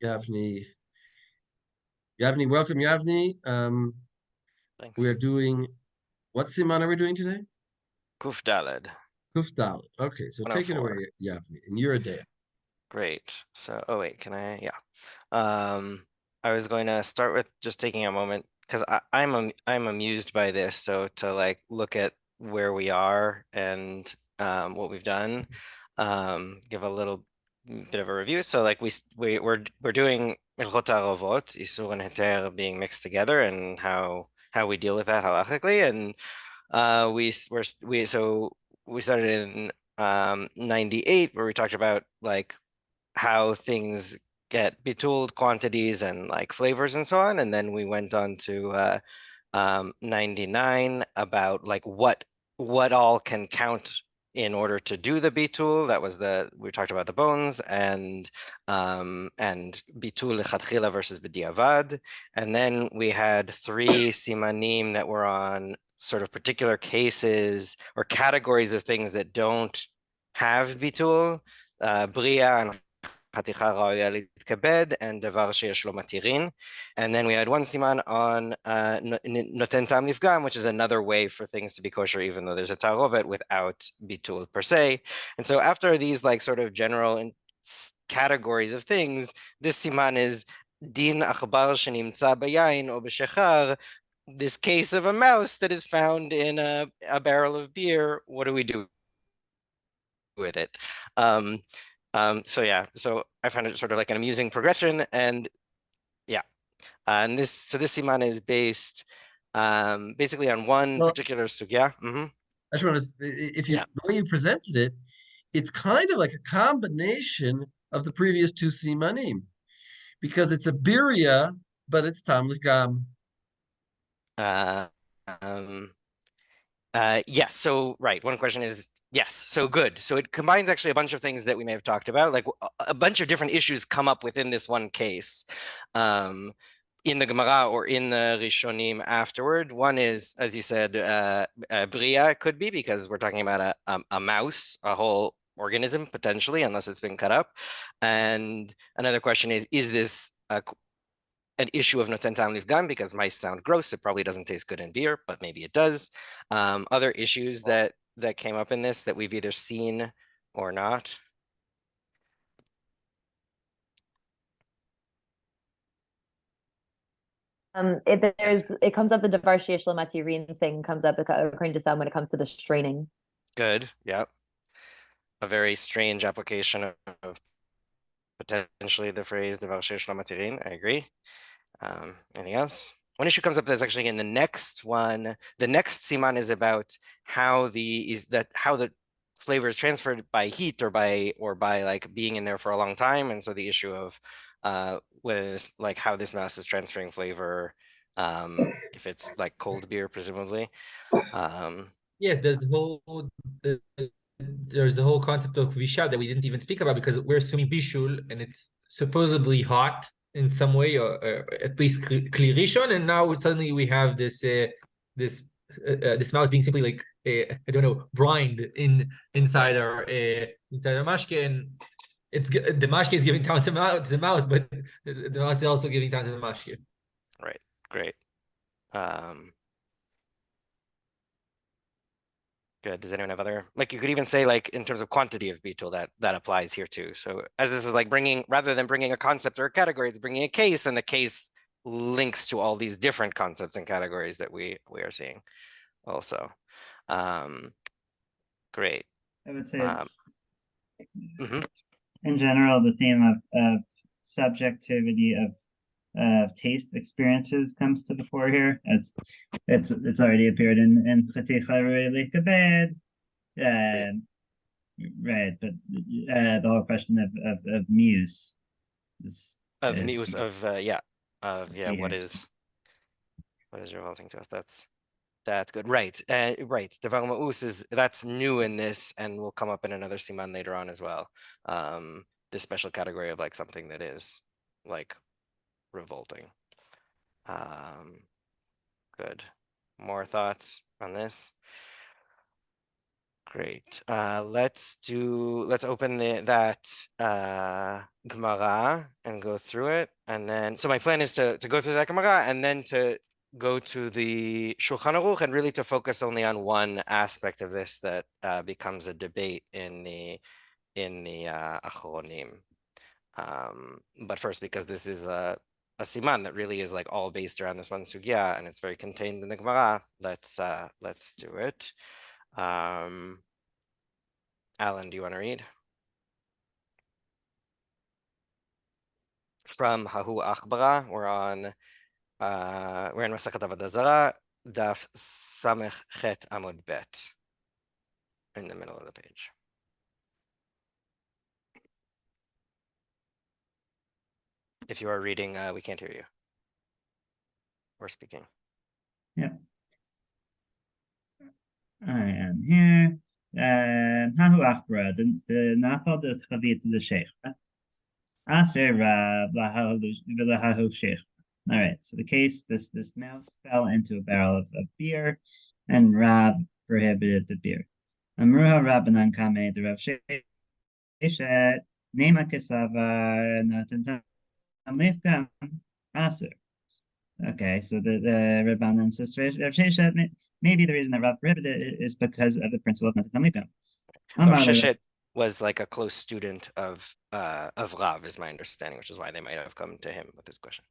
Yavni. Yavni, welcome, Yavni. We are Thanks. doing what siman are we doing today? Kuf Daled, Kufdal. Okay, so take it 104. away, Yavni, and Yoreh Deah. Great. So, oh wait, can I? Yeah. I was going to start with just taking a moment because I'm amused by this. So to like look at where we are and what we've done, give a little bit of a review. So like we're doing Ilchot HaRovot, Isur and Heter being mixed together, and how we deal with that halachically. And we started in 98 where we talked about like how things get betooled, quantities and like flavors and so on. And then we went on to 99 about like what all can count in order to do the bitul. That was we talked about the bones and bitul lechatchila versus b'diavad. And then we had three simanim that were on sort of particular cases or categories of things that don't have bitul, bria and חתיכה ראויה להתכבד, and דבר שיש לו מתירין. And then we had one siman on נותן טעם לפגם, which is another way for things to be kosher, even though there's a tarovet without bitul per se. And so after these like sort of general categories of things, this siman is din akhbar שנמצא ביין או בשחר, this case of a mouse that is found in a barrel of beer. What do we do with it? So yeah, so I found it sort of like an amusing progression, and yeah, and this siman is based basically on one Well, particular sugya. I just want to, if you Yeah. the way you presented it, it's kind of like a combination of the previous two simanim because it's a birya, but it's tam gam. Uh, um, yes. So right, one question is yes. So good. So it combines actually a bunch of things that we may have talked about, like a bunch of different issues come up within this one case. In the Gemara or in the Rishonim afterward. One is, as you said, Bria could be because we're talking about a mouse, a whole organism potentially, unless it's been cut up. And another question is this an issue of noten tam lifgam because mice sound gross? It probably doesn't taste good in beer, but maybe it does. Other issues that came up in this that we've either seen or not. It comes up the davar sheyesh lo matirin thing comes up according to some when it comes to the straining. Good. Yeah. A very strange application of potentially the phrase "devar sheyesh lo matirin." I agree. Anything else? One issue comes up that's actually in the next one. The next siman is about how the flavor is transferred by heat or by like being in there for a long time, and so the issue of was like how this mouse is transferring flavor, if it's like cold beer, presumably. Yes, there's the whole concept of visha that we didn't even speak about because we're assuming bishul and it's supposedly hot in some way, or at least klirishon, and now suddenly we have this mouse being simply like I don't know, brined inside our mashke, and it's the mashke is giving time to the mouse, but the mouse is also giving time to the mashke. Right. Great. Good. Does anyone have other, like you could even say like in terms of quantity of beetle that applies here too. So as this is like rather than bringing a concept or a category, it's bringing a case, and the case links to all these different concepts and categories that we are seeing also. Great. I would say Mhm. in general, the theme of subjectivity of taste experiences comes to the fore here, as it's already appeared in Chaticha Ro'eh Kabed. Right, but the whole question of muse is Of news of yeah key what here. is revolting to us? That's good. Right. Right. Devar ma'us that's new in this and will come up in another siman later on as well. This special category of like something that is like revolting. Good. More thoughts on this? Great. Let's open that Gemara and go through it. And then, so my plan is to go through that Gemara and then to go to the Shulchan Aruch and really to focus only on one aspect of this that becomes a debate in the Achronim. But first, because this is a siman that really is like all based around this one sugya and it's very contained in the Gemara, let's do it. Alan, do you want to read? From Hahu Achbara, we're in Masachet Avodah Zarah, Daf Samech Chet Amud Bet, in the middle of the page. If you are reading, we can't hear you. Or speaking. Yep. I am here. Hahu Achbara, the Nafal de Chavit de Sheikh. Asher V'lahahu Sheikh. All right, so the case, this mouse fell into a barrel of beer, and Rav prohibited the beer. Amruha Rabbanan Kame, the Rav Sheshet, Nema Kesavar, Natan Tamlifkam, Aser. Okay, so the Rabbanan says Rav Sheshet, maybe the reason that Rav prohibited it is because of the principle of Natan Tamlifkam. Rav Sheshet was like a close student of Rav, is my understanding, which is why they might have come to him with this question.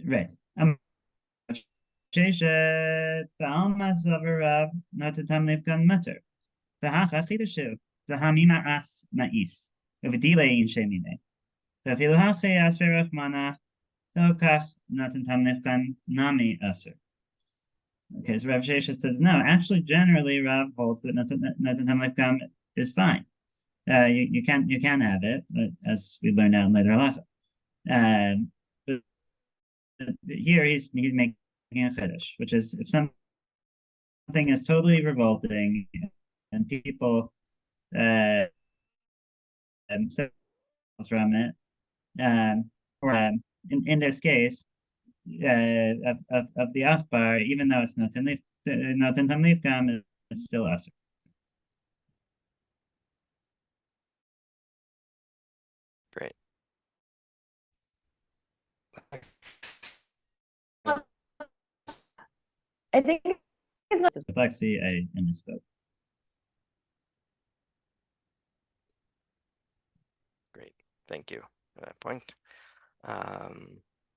Right. Sheshet ba'almas of Rav natatam levkan mutter. V'hacha chidushu v'hamima as ma'is v'dilei in shemine. V'afilu hachi as v'rach mana v'okach natatam levkan nami aser. Okay, so Rav Sheshet says no. Actually, generally, Rav holds that natatam levkan is fine. You can have it, but as we learn out in later halacha. But here he's making a chiddush, which is if something is totally revolting and people from it, or in this case of the achbar, even though it's not in tamlifkam, it's still asur. Great. I think it's not. Lexi, I misspoke. Great. Thank you for that point.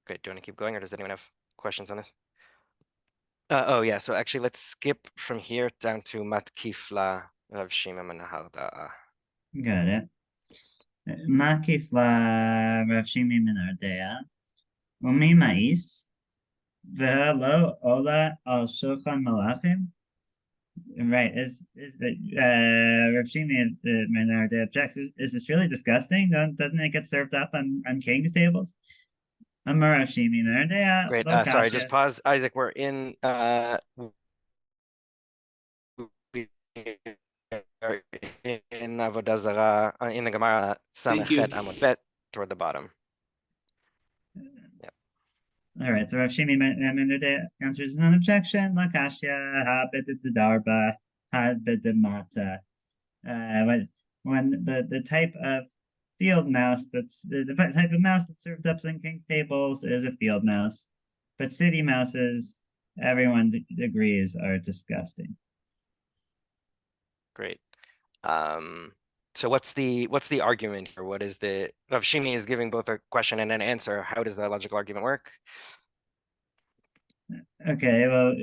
Great. Do you want to keep going, or does anyone have questions on this? Oh yeah. So actually, let's skip from here down to Matkifla of Shima Menahar Da'ah. Got it. Makifla Rav Shimi min Ardea. Umi ma'is. V'lo ola al shulchan malachim. Right. Is Rav Shimi min Ardea objects? Is this really disgusting? Doesn't it get served up on king's tables? Amar Rav Shimi min Ardea. Great. Lo Sorry, kasha. just pause, Isaac. We're in Avodah Zarah in the Gemara Thank you. Samechet Amud Bet toward the bottom. All right, so Rav Shimi min Ardea answers an objection. La kasha ha b'dedarba ha b'demata. When the type of field mouse that's the type of mouse that's served up on king's tables is a field mouse, but city mouses, everyone agrees, are disgusting. Great. So what's the argument here? What is the Rav Shimi is giving both a question and an answer. How does that logical argument work? Okay, well,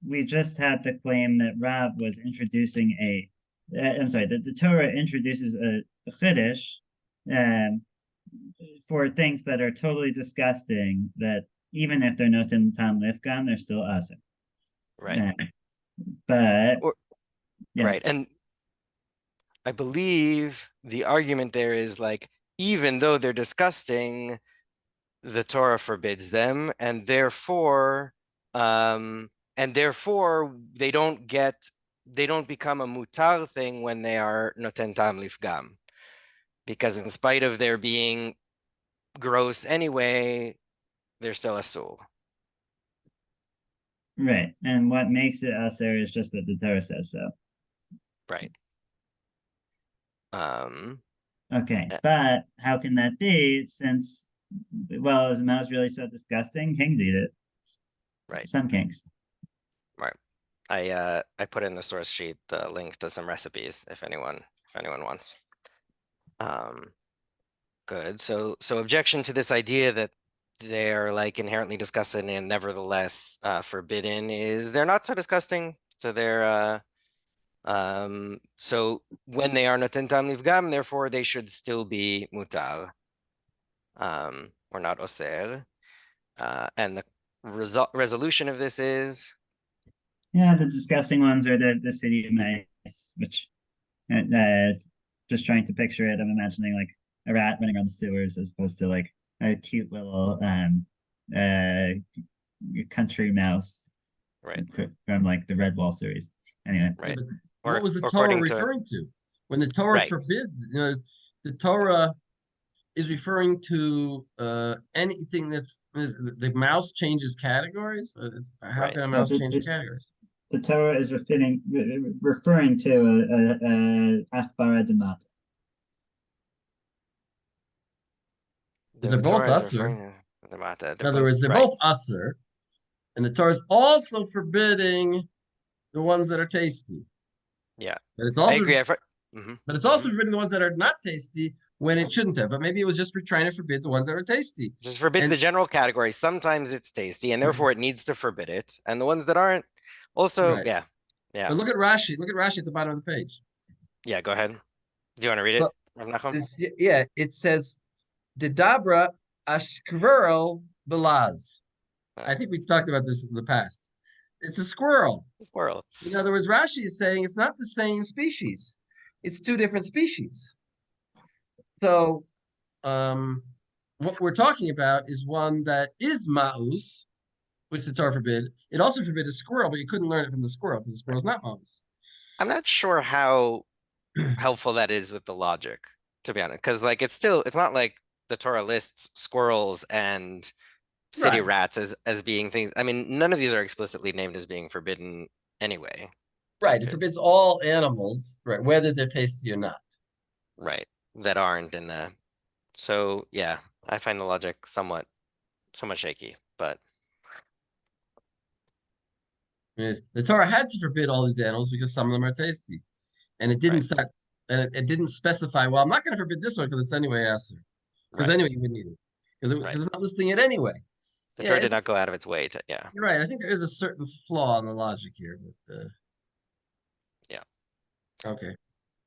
we just had the claim that Rav was introducing I'm sorry, that the Torah introduces a chiddush for things that are totally disgusting, that even if they're not in tam lifkan, they're still asur. Right. But yes. Right. And I believe the argument there is like, even though they're disgusting, the Torah forbids them, and therefore they don't become a mutar thing when they are noten tam lifgam, because in spite of their being gross anyway, they're still asur. Right. And what makes it aser is just that the Torah says so. Right. Okay, Yeah. but how can that be since, well, is a mouse really so disgusting? Kings eat it. Right. Some kings. Right. I put in the source sheet the link to some recipes if anyone wants. Good. So objection to this idea that they're like inherently disgusting and nevertheless forbidden is they're not so disgusting. So they're so when they are noten tam nifgam, therefore they should still be mutar. Or not oser. And the resolution of this is Yeah, the disgusting ones are the city mice, which just trying to picture it, I'm imagining like a rat running around the sewers as opposed to like a cute little uh country mouse right, from like the Red Wall series. Anyway. Yeah, right. but what Or was the Torah according to referring to? When the Torah right, forbids, the Torah is referring to anything the mouse changes categories. How right. can a No, mouse change categories? the Torah is referring to a Akbara Demata. They're The both Torah is usher. referring to the Mata. In They're other both words, they're right, both usher, and the Torah is also forbidding the ones that are tasty. yeah. But it's I also agree. Mhm, but it's mhm. also forbidding the ones that are not tasty when it shouldn't have. But maybe it was just trying to forbid the ones that are tasty. Just forbids And the general category. Sometimes it's tasty, and therefore it needs to forbid it. And the ones that aren't, also, right. yeah, yeah, But look at Rashi. Look at Rashi at the bottom of the page. yeah. Go ahead. Do you want to read it, Well, Rav Nachum? yeah, it says Didabra Ashkverl Belaz. I think we talked about this in the past. It's a squirrel. Squirrel. In other words, Rashi is saying it's not the same species. It's two different species. So what we're talking about is one that is ma'us, which the Torah forbid. It also forbid a squirrel, but you couldn't learn it from the squirrel because the squirrel's not ma'us. I'm not sure how helpful that is with the logic, to be honest, because like it's not like the Torah lists squirrels and city Right. rats as being things. I mean, none of these are explicitly named as being forbidden anyway. Right. It forbids all animals, right, whether they're tasty or not. Right. That aren't in the. So yeah, I find the logic somewhat shaky, but The Torah had to forbid all these animals because some of them are tasty, and it didn't right, start, and it didn't specify. Well, I'm not going to forbid this one because it's anyway aser, because right, anyway you wouldn't eat it because right. it's not listing it anyway. The Yeah, Torah did not go out of its way to, yeah, you're right. I think there is a certain flaw in the logic here, but yeah. okay.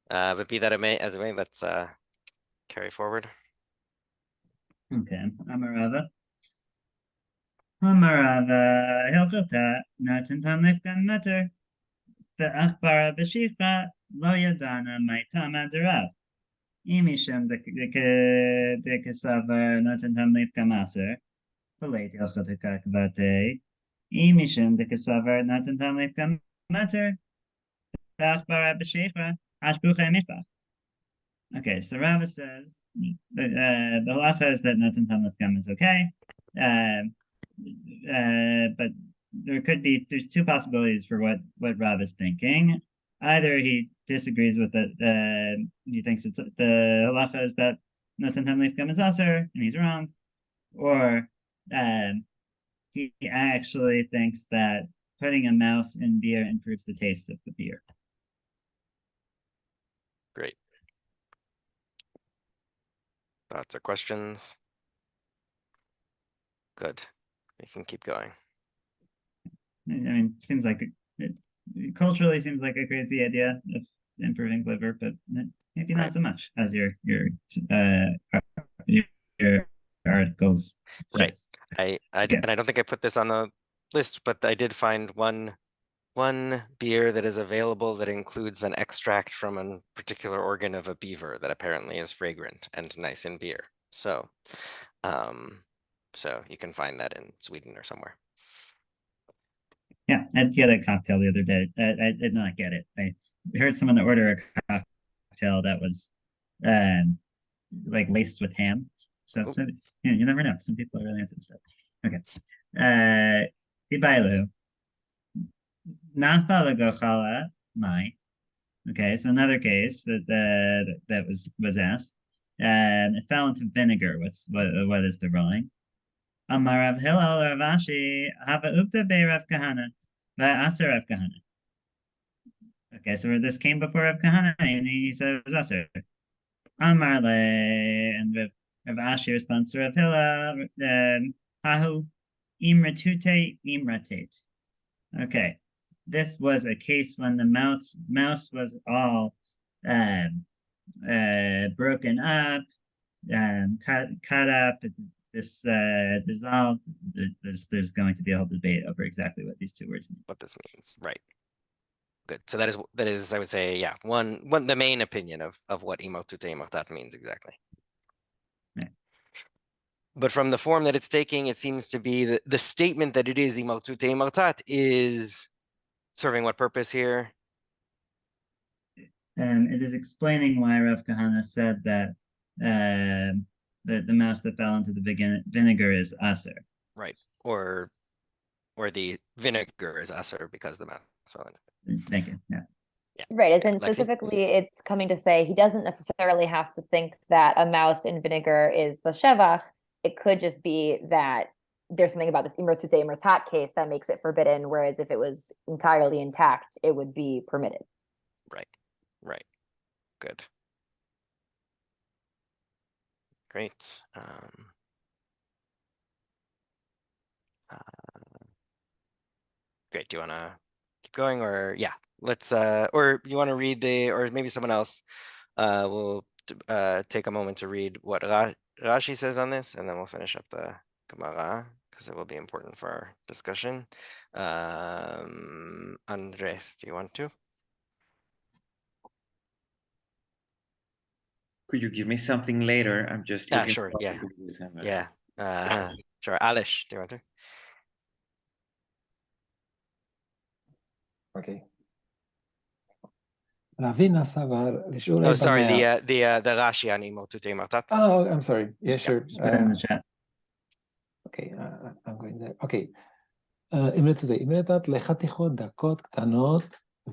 But be that as it may, let's carry forward. Okay, Amarava. Amarava Hilchota Natan Tamlifkan Meter. The Akbara Bashikra Lo Yadana Maitama Derav. Imisham de Casavar Natan Tamlifkan Maser. Palate Hilchota Kakvate. Imisham de Casavar Natan Tamlifkan Meter. The Akbara Bashikra Ashbucha Mishbach. Okay, so Rava says the halacha is that Natan Tamlif Gam is okay, but there's two possibilities for what Rav is thinking. Either he disagrees with it, he thinks it's the halacha is that Natan Tamlif Gam is aser, and he's wrong, or he actually thinks that putting a mouse in beer improves the taste of the beer. Great. Thoughts or questions? Good. We can keep going. I mean, seems like it culturally seems like a crazy idea of improving liver, but maybe not Right. so much as uh your articles. Right. Okay. And I don't think I put this on the list, but I did find one beer that is available that includes an extract from a particular organ of a beaver that apparently is fragrant and nice in beer. So, so you can find that in Sweden or somewhere. Yeah, I had a cocktail the other day. I did not get it. I heard someone order a cocktail that was like laced with ham. So, Oop. yeah, you never know. Some people are really into this stuff. Okay. Ibailu. Nafala gochala mai. Okay, so another case that was asked. It fell into vinegar. What is the ruling? Amar Rav Hillel or Rav Ashi hava upta be Rav Kahana va'aser Rav Kahana. Okay, so this came before Rav Kahana, and he said it was aser. Amar le, and Rav Ashi responds to Rav Hillel, hahu imratute imratate. Okay, this was a case when the mouse was all broken up, cut up, this dissolved. There's going to be a whole debate over exactly what these two words mean. What this means, right? Good. So that is I would say, yeah, one the main opinion of what imotute imortat means exactly. Right. But from the form that it's taking, it seems to be the statement that it is imotute imortat is serving what purpose here? And it is explaining why Rav Kahana said that the mouse that fell into the vinegar is aser. Right. Or the vinegar is aser because the mouse fell into it. Thank you. Yeah. Yeah. Right, as in Lexi? specifically, it's coming to say he doesn't necessarily have to think that a mouse in vinegar is the shevach. It could just be that there's something about this imrtute imrtat case that makes it forbidden, whereas if it was entirely intact, it would be permitted. Right. Right. Good. Great. Great. Do you want to keep going, or yeah, let's or you want to read or maybe someone else will take a moment to read what Rashi says on this, and then we'll finish up the Gemara because it will be important for our discussion. Andres, do you want to? Could you give me something later? I'm just looking Sure. for Yeah. this. Yeah. Sure. Alish, do you want to? Okay. Ravina Savar, Lishurei Oh, sorry. Banea. The Rashi on imotute imortat. Oh, I'm sorry. Yeah, sure. Just put it in the chat. Okay, I'm going there. Okay. אמרתת לחתיכות דקות קטנות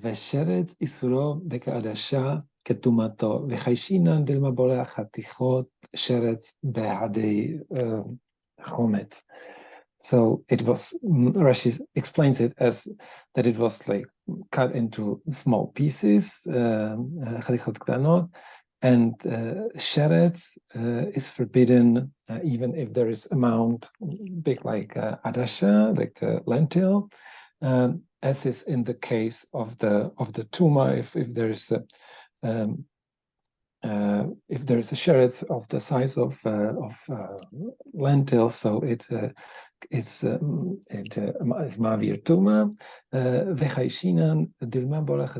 ושרץ איסורו בקדשה כטומאתו וחיישינן דילמה בולע חתיכות שרץ בהדי חומץ. So it was, Rashi explains it as that it was like cut into small pieces, חתיכות קטנות, and sheretz is forbidden even if there is amount big like adasha, like the lentil, as is in the case of the tuma. If there is a sheretz of the size of lentil, so it is mavir tuma v'chayshinan dilma bolach,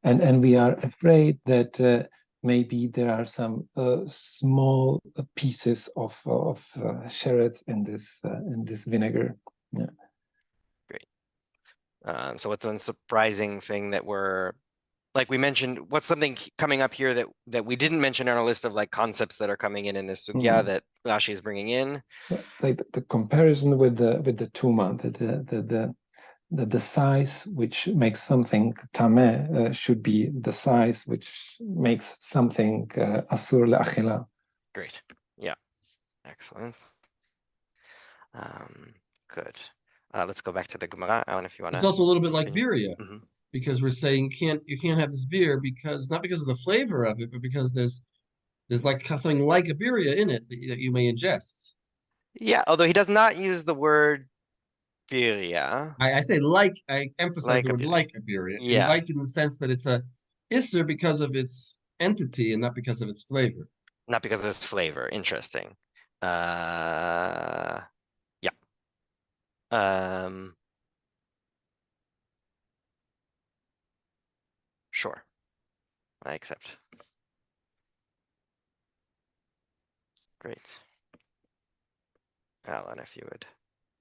and we are afraid that maybe there are some small pieces of sheretz in this vinegar. Yeah. Great. So what's an unsurprising thing that we're, like we mentioned, what's something coming up here that we didn't mention on our list of like concepts that are coming in this sugya that Rashi is bringing in? Like the comparison with the tuma, the size which makes something tameh should be the size which makes something asur le'achila. Great. Yeah. Excellent. Good. Let's go back to the Gemara, Alan, if you want to. It's also a little bit like birria, Mm-hmm. because we're saying you can't have this beer because not because of the flavor of it, but because there's like something like a birria in it that you may ingest. Yeah, although he does not use the word birria. I say like, I emphasize Like the a word birria. like a birria. And Yeah. like in the sense that it's a isser because of its entity and not because of its flavor. Not because of its flavor. Interesting. Yeah. Sure. I accept. Great. Alan, if you would.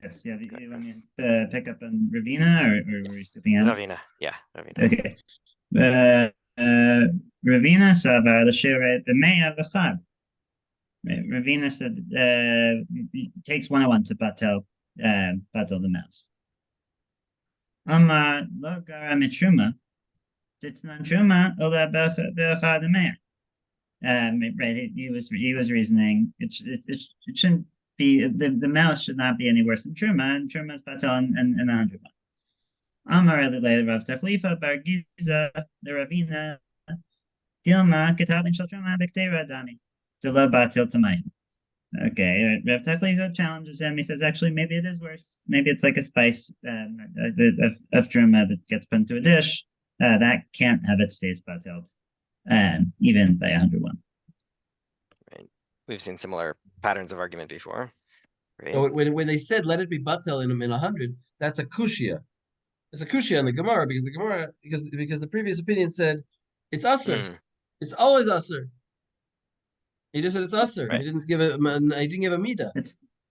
Yes. Yeah. Got You want me this. to pick up on Ravina, or were we Yes. skipping ahead? Ravina. Yeah, Ravina. Okay. Ravina Savar L'Shirei B'Meya V'Chad. Ravina said takes 101 to batel the mouse. Amar lo gara mitruma. Ditnan truma ola be'achad me'er. Right, he was reasoning it shouldn't be the mouse should not be any worse than truma, and truma is batal and 100. Amar Elilei Rav Tachlifa Bar Giza the Ravina Dilma Ketabin Shal Truma Bektera Dami Dilo Batil Tamayim. Okay, Rav Tachlifa challenges him. He says, actually, maybe it is worse. Maybe it's like a spice of truma that gets put into a dish. That can't have its taste batiled, even by 101. Right. We've seen similar patterns of argument before. Right? So when they said let it be batel in 100, that's a kushia. It's a kushia in the Gemara because the previous opinion said it's usser. It's always usser. He just said it's usser. Right. He didn't give a midah.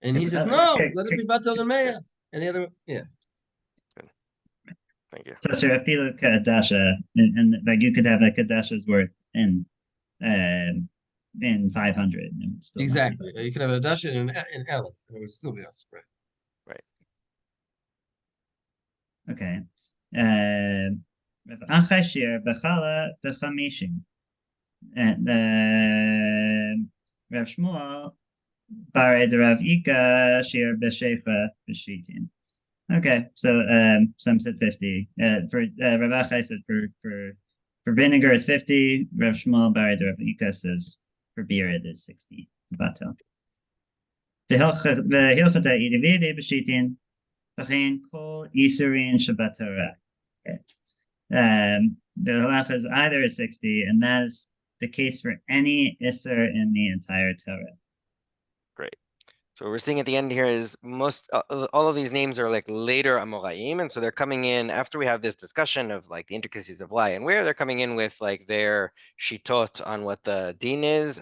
And he says, no, let it be batel in Meya. And the other, yeah. Thank you. So sir, I feel like Kadasha, and like you could have a Kadasha's worth in 500. And it would still Exactly. You could have a dash in Aleph, and it would still be usser. Right. Right. Okay. Achashir Bechala Bechamishim. And Rav Shmuel Bared Rav Ika Shir Beshefa Beshitin. Okay, so some said 50. For Rav Achai said for vinegar it's 50. Rav Shmuel Bared Rav Ika says for beer it is 60. Batel. The Hilchata Idivide Beshitin. V'chein kol Isurin Shabbatara. The halacha is either a 60, and that is the case for any Isser in the entire Torah. Great. So what we're seeing at the end here is all of these names are like later Amoraim, and so they're coming in after we have this discussion of like the intricacies of why and where. They're coming in with like their shitot on what the din is,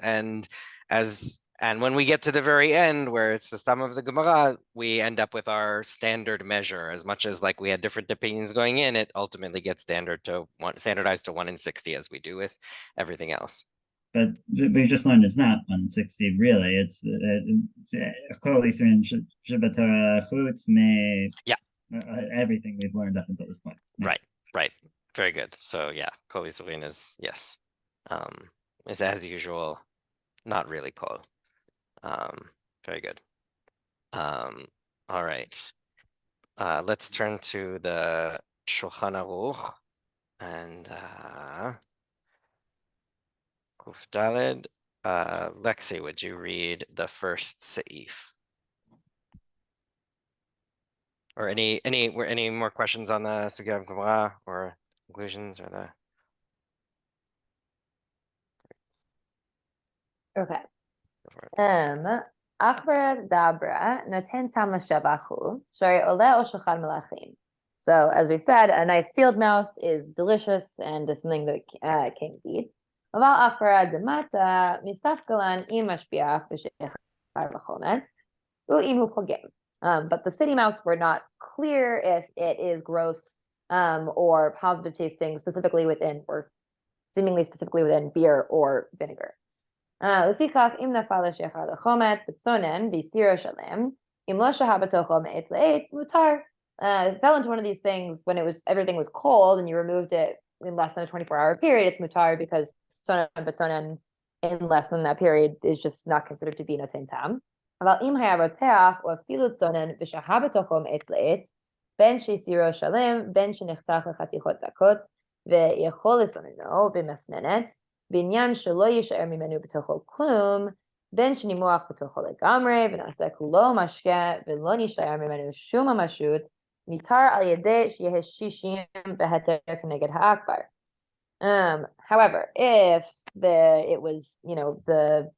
and when we get to the very end, where it's the sum of the Gemara, we end up with our standard measure. As much as like we had different opinions going in, it ultimately gets standardized to 1 in 60, as we do with everything else. But we just learned it's not 160 really. It's everything we've learned up until this point. Yeah. Right. Very good. So yeah, Kol Yisurin is yes, is as usual, not really Kol. Very good. All right. Let's turn to the Shulchan Aruch and Kuf Daled. Lexi, would you read the first seif? Or any more questions on the Sugya of Gemara or conclusions or the? Okay. Achbar Dabra Noten Tam L'Shabachu Shari Ole O Shulchan Melachim. So as we said, a nice field mouse is delicious and is something that kings eat. Aval Achbar Demata Misafkalan Im Mashbiach B'Shechar V'Chometz U'imu Pogim. But the city mouse, we're not clear if it is gross or positive tasting, specifically within or seemingly specifically within beer or vinegar. לפיכך, אם נפל לשחר לחומץ בצונן בסירו שלם, אם לא שהה בתוכו מעת לעת, מותר. It fell into one of these things when everything was cold and you removed it in less than a 24-hour period, it's mutar because tzonen in less than that period is just not considered to be noten tam. אבל אם היה רותח או אפילו צונן ושהה בתוכו מעת לעת, בין שסירו שלם, בין שנחתך לחתיכות דקות, ויכול לסוננו במסננת, בעניין שלא יישאר ממנו בתוכו כלום, בין שנימוח בתוכו לגמרי, ונעשה כולו משקה, ולא נשאר ממנו שום ממשות, ניתר על ידי שיהיה 60 בהיתר כנגד האכבר. However, if it was, the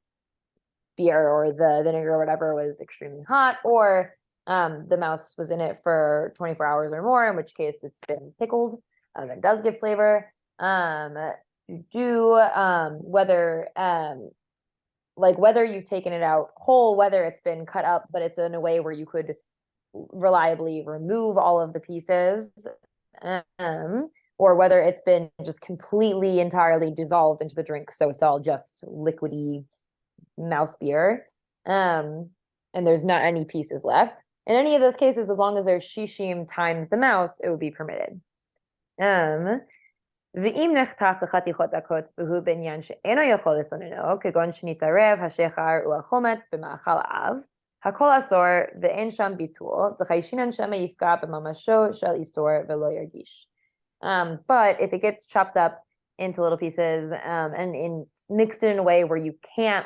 beer or the vinegar or whatever was extremely hot, or the mouse was in it for 24 hours or more, in which case it's been pickled, it does give flavor. Whether you've taken it out whole, whether it's been cut up, but it's in a way where you could reliably remove all of the pieces, or whether it's been just completely entirely dissolved into the drink, so it's all just liquidy mouse beer, and there's not any pieces left. In any of those cases, as long as there's shishim times the mouse, it would be permitted. ואם נחתך לחתיכות דקות והוא בעניין שאינו יכול לסוננו, כגון שנתערב השחר או החומץ במאכל האב, הכל אסור ואין שם ביטול, דחיישינן שמא יפגע בממשו של איסור ולא ירגיש. But if it gets chopped up into little pieces and mixed in a way where you can't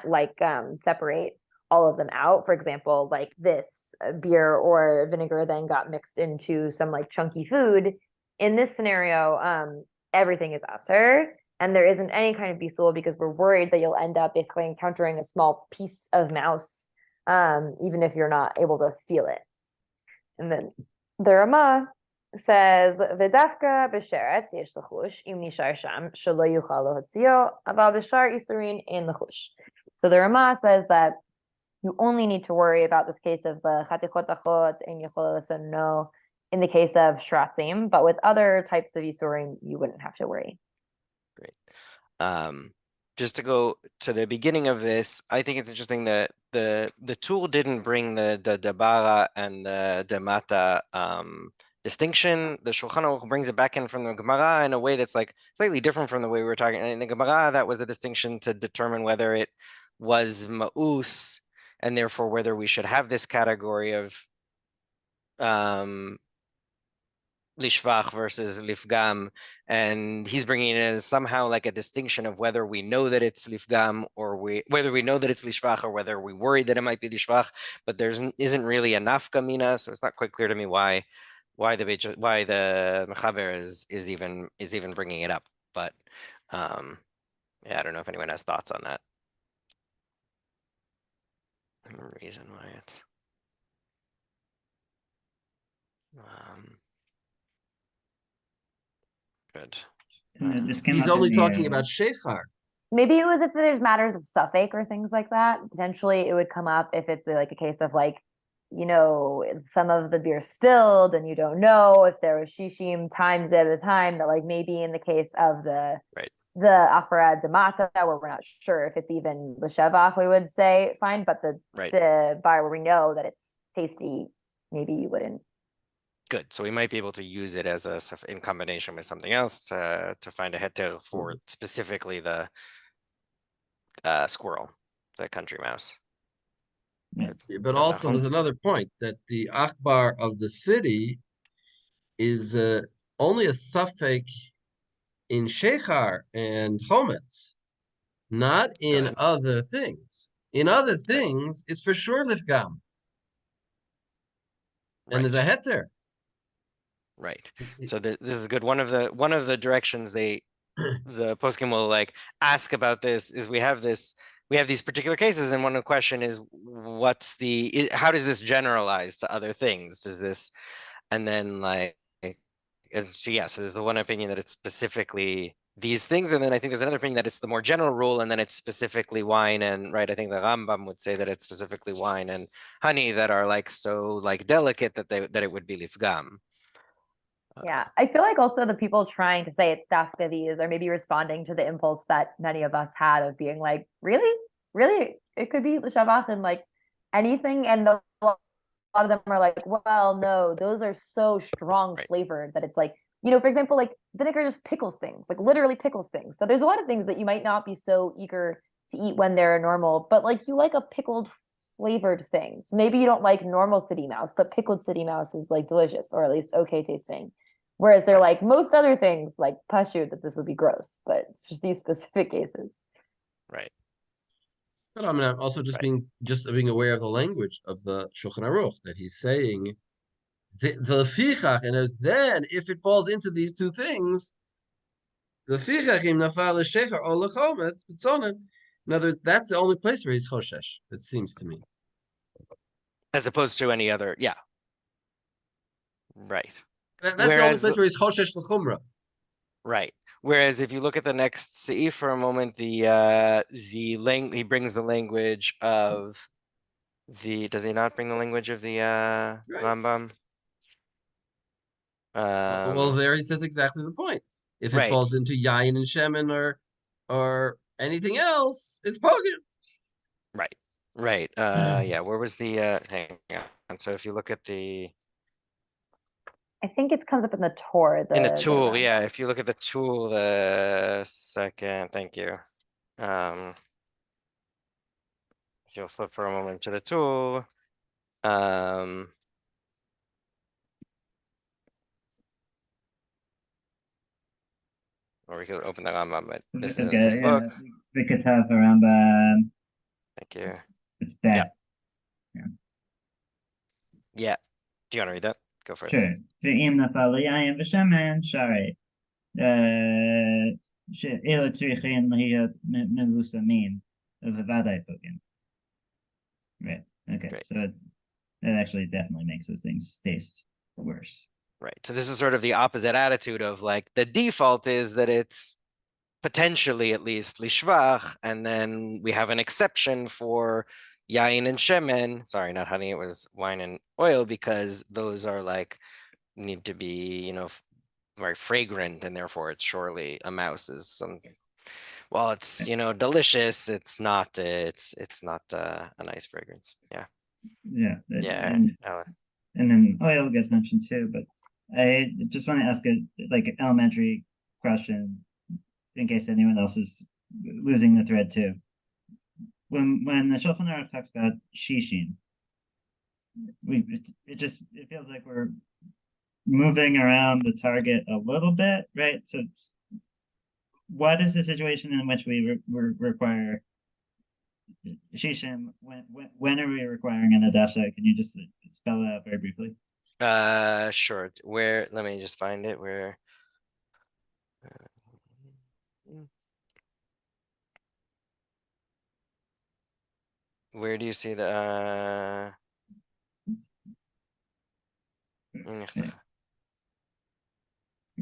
separate all of them out, for example, like this beer or vinegar then got mixed into some chunky food, in this scenario, everything is aser, and there isn't any kind of bisul because we're worried that you'll end up basically encountering a small piece of mouse, even if you're not able to feel it. And then the Rama says, "V'dafka b'sheretz yesh l'chush im nishar sham shelo yuchal lohotzio aval b'shar isurin ein l'chush." So the Rama says that you only need to worry about this case of the chatichot achot and yachol no in the case of shratzim, but with other types of isurim, you wouldn't have to worry. Great. Just to go to the beginning of this, I think it's interesting that the tool didn't bring the dabara and the demata distinction. The Shulchan Aruch brings it back in from the Gemara in a way that's slightly different from the way we were talking. In the Gemara, that was a distinction to determine whether it was ma'us, and therefore whether we should have this category of lishvach versus lifgam, and he's bringing it as somehow a distinction of whether we know that it's lifgam or whether we know that it's lishvach or whether we worried that it might be lishvach, but there isn't really a nafkamina, so it's not quite clear to me why the mechaber is even bringing it up. But yeah, I don't know if anyone has thoughts on that. The reason why it's good. This came He's up in only the, talking about shechar. Maybe it was if there's matters of suffix or things like that. Potentially, it would come up if it's a case of some of the beer spilled and you don't know if there was shishim times at a time, that maybe in the case of the achara demata where we're not sure if it's even l'shevach, we would say fine, but the bar where we know that it's tasty, maybe you wouldn't. Good. So we might be able to use it as in combination with something else to find a heter for specifically the squirrel, the country mouse. Yeah. But also there's another point that the achbar of the city is only a suffix in shechar and chometz, not in other things. In other things, it's for sure lifgam. And there's a heter. Right. So this is good. One of the directions the poskim will ask about this is we have these particular cases, and one question is how does this generalize to other things? Does this, and then and so so there's the one opinion that it's specifically these things, and then I think there's another opinion that it's the more general rule, and then it's specifically wine and I think the Rambam would say that it's specifically wine and honey that are so delicate that it would be lifgam. Yeah, I feel like also the people trying to say it's dafka these are maybe responding to the impulse that many of us had of being really, it could be l'shavach and anything, and a lot of them are well, no, those are so strong flavored that it's for example, vinegar just pickles things, literally pickles things. So there's a lot of things that you might not be so eager to eat when they're normal, but you like a pickled flavored thing. So maybe you don't like normal city mouse, but pickled city mouse is delicious, or at least okay tasting. Whereas they're most other things pashut that this would be gross, but it's just these specific cases. Right. But I'm also being aware of the language of the Shulchan Aruch, that he's saying the fichach, and then if it falls into these two things, the fichach im nafal l'shechar or l'chometz b'tzonen. In other words, that's the only place where he's choshesh. It seems to me, as opposed to any other, right. That's the only place where he's choshesh l'chumra. Right. Whereas if you look at the next seif for a moment, he brings the language of does he not bring the language of the Rambam? Well, there he says exactly the point. If it falls into yayin and shemen or anything else, it's pogum. Right. Yeah. Where was the hang on. So if you look at the I think it comes up in the tour. in the the tool, round. yeah, if you look at the tool, the second, thank you. If you'll flip for a moment to the tool. Or we could open the Rambam, but this is in the Okay, same book. yeah, we could have a Rambam. Thank you. It's that. Yeah. Do you want to read that? Go for it. Sure. ואם נפל ליין בשמן, שרי. שאלה צריכים להיות מבוסמים, ובוודאי פוגעים. Right, okay, Great. so that actually definitely makes those things taste worse. Right. So this is sort of the opposite attitude of like the default is that it's potentially at least lishvach, and then we have an exception for yain and shemen. Sorry, not honey, it was wine and oil, because those are like need to be, you know, very fragrant, and therefore it's surely a mouse is some. Well, it's, you know, delicious. It's not. It's not a nice fragrance. Yeah. Yeah. Yeah. And then oil gets mentioned too, but I just want to ask a like elementary question in case anyone else is losing the thread too. When the Shulchan Aruch talks about shishin, it feels like we're moving around the target a little bit, right? So what is the situation in which we require shishim? When are we requiring an adasha? Can you just spell it out very briefly? Sure. Where? Let me just find it. Where? Where do you see the?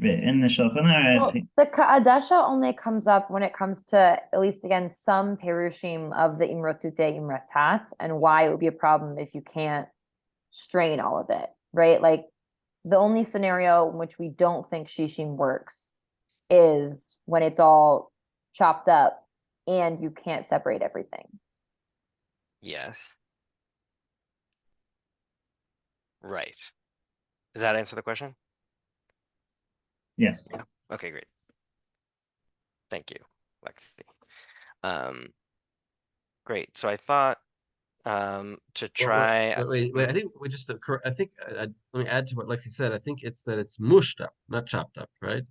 In the Shulchan Aruch. Well, the Ka'adasha only comes up when it comes to, at least again, some perushim of the Imrotute Imratat, and why it would be a problem if you can't strain all of it, right? Like the only scenario in which we don't think shishim works is when it's all chopped up and you can't separate everything. Yes. Right. Does that answer the question? Yes. Yeah. Okay, great. Thank you, Lexi. Great. So I thought to try. Wait. I think we just I think let me add to what Lexi said. I think it's that it's mushed up, not chopped up, right?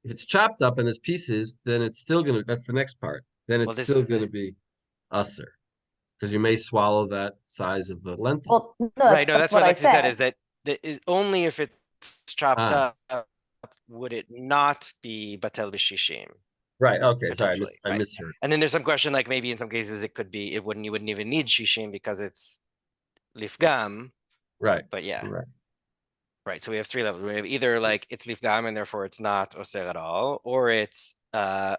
If it's chopped up and there's pieces, then it's still gonna. That's the next part. Then it's still gonna be usser, because you may swallow that size of the lentil. Well, no, Right. No, that's what I Lexi said. said. Is that is only if it's chopped up would it not be batel b'shishim. Right. Okay. Sorry, I Right. misheard. And then there's some question like maybe in some cases it could be you wouldn't even need shishim because it's lifgam. Right. But yeah. Right. Right. So we have three levels. We have either like it's lifgam and therefore it's not oser at all, or it's batel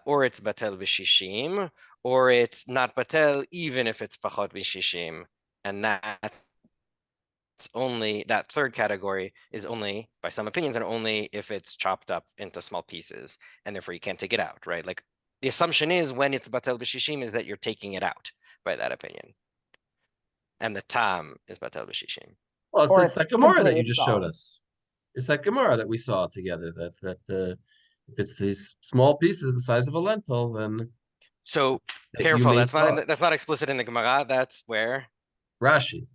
b'shishim, or it's not batel even if it's pachot b'shishim, and that's only that third category is only by some opinions and only if it's chopped up into small pieces, and therefore you can't take it out, right? Like the assumption is when it's batel b'shishim is that you're taking it out by that opinion, and the tam is batel b'shishim. Well, it's that Gemara that you completely just solid. showed us. It's that Gemara that we saw together. That if it's these small pieces the size of a lentil, then So you careful. may That's not swallow. that's not explicit in the Gemara. That's where Rashi.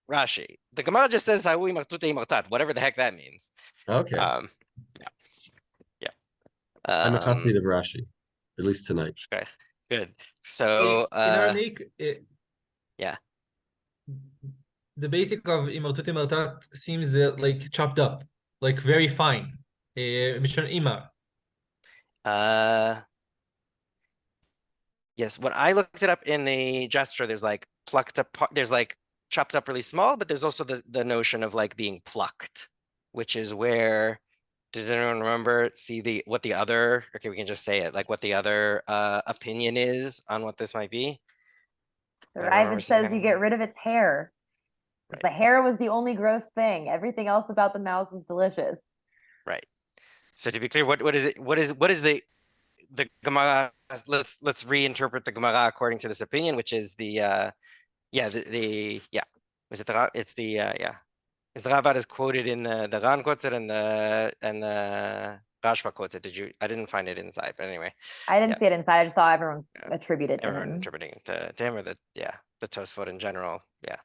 Rashi. The Gemara just says "Haui martute martat," whatever the heck that means. Okay. Yeah. I'm a chassid of Rashi, at least tonight. Okay. Good. So in Aramaic, yeah. The basic of imartut imartat seems like chopped up, like very fine. Mishon imar. Yes, when I looked it up in the gesture, there's like plucked up, there's like chopped up really small, but there's also the notion of like being plucked, which is where, does anyone remember, see what the other, okay, we can just say it, like what the other opinion is on what this might be? The Ravid says you get rid of its hair. Right. The hair was the only gross thing. Everything else about the mouse was delicious. Right. So to be clear, what is it? What is the Gemara? Let's reinterpret the Gemara according to this opinion, which is the Was it the it's the yeah. Is the Ravad is quoted in the Ran quotes it and the Rashba quotes it. Did you? I didn't find it inside, but anyway, I didn't Yeah. see it inside. I just saw everyone Yeah. attribute it to everyone him. interpreting it to him or the Tosfot in general. Yeah.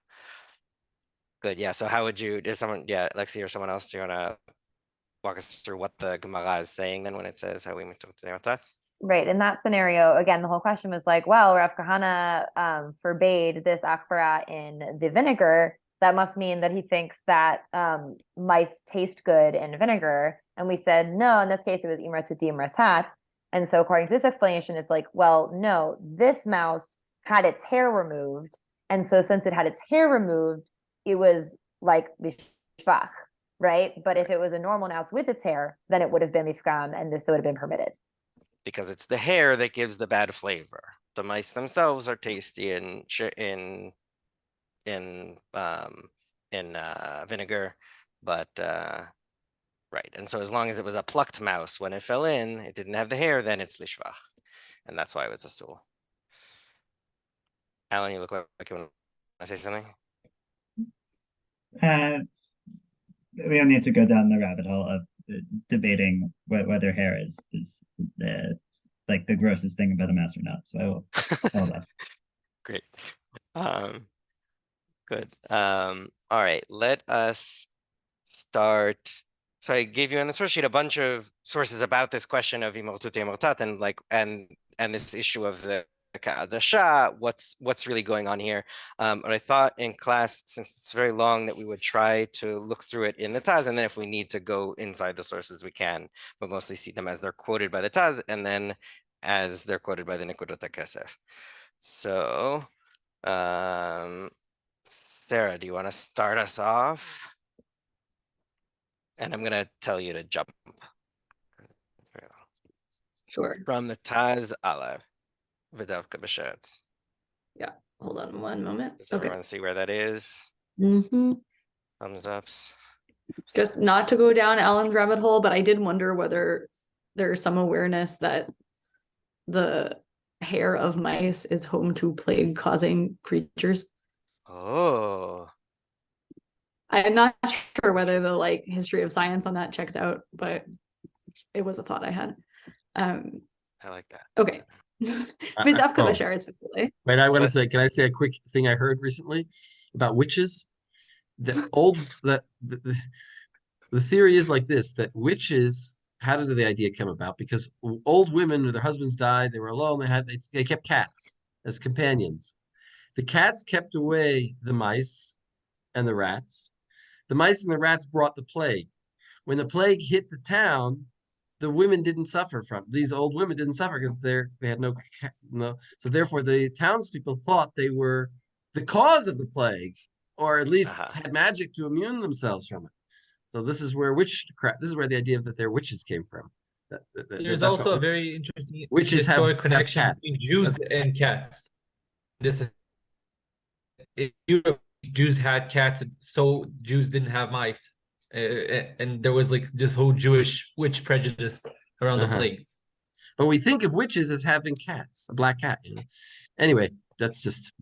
Good. Yeah. So how would you? Is someone? Yeah, Lexi or someone else? Do you want to walk us through what the Gemara is saying then when it says how we with that? Right. In that scenario, again, the whole question was like, well, Rav Kahana forbade this akbara in the vinegar. That must mean that he thinks that mice taste good in vinegar. And we said, no, in this case, it was imrat tuti imratat. And so according to this explanation, it's like, well, no, this mouse had its hair removed. And so since it had its hair removed, it was like lishvach, right? But if it was a normal mouse with its hair, then it would have been lifkam and this would have been permitted. Because it's the hair that gives the bad flavor. The mice themselves are tasty in vinegar, but right. And so as long as it was a plucked mouse, when it fell in, it didn't have the hair, then it's lishvach, and that's why it was a stool. Alan, you look like you want to say something. We don't need to go down the rabbit hole of debating whether hair is like the grossest thing about a mouse or not. So I will hold off. Great. Good. All right, let us start. So I gave you on the source sheet a bunch of sources about this question of imortut imortat and this issue of the Ka'adasha, what's really going on here. But I thought in class, since it's very long, that we would try to look through it in the Taz, and then if we need to go inside the sources, we can, but mostly see them as they're quoted by the Taz, and then as they're quoted by the Nekudat HaKesef. So, Sarah, do you want to start us off? And I'm going to tell you to jump. Sure. From the Taz Aleph, V'davka b'sheretz. Yeah. Hold on one moment. Does everyone see where that is? Mm-hmm. Thumbs ups. Just not to go down Alan's rabbit hole, but I did wonder whether there's some awareness that the hair of mice is home to plague-causing creatures. Oh. I'm not sure whether the history of science on that checks out, but it was a thought I had. I like that. Okay. Wait, I want to say, can I say a quick thing I heard recently about witches? The theory is like this, that witches, how did the idea come about? Because old women, their husbands died, they were alone, they kept cats as companions. The cats kept away the mice and the rats. The mice and the rats brought the plague. When the plague hit the town, the women didn't suffer from these old women didn't suffer because they had no. So therefore, the townspeople thought they were the cause of the plague, or at least had magic to immune themselves from it. So this is where this is where the idea that they're witches came from. There's also a very interesting witches historic have connection cats. between Jews and cats. In Europe, Jews had cats, so Jews didn't have mice. And there was this whole Jewish witch prejudice around the plague. But we think of witches as having cats, a black cat. Anyway, that's just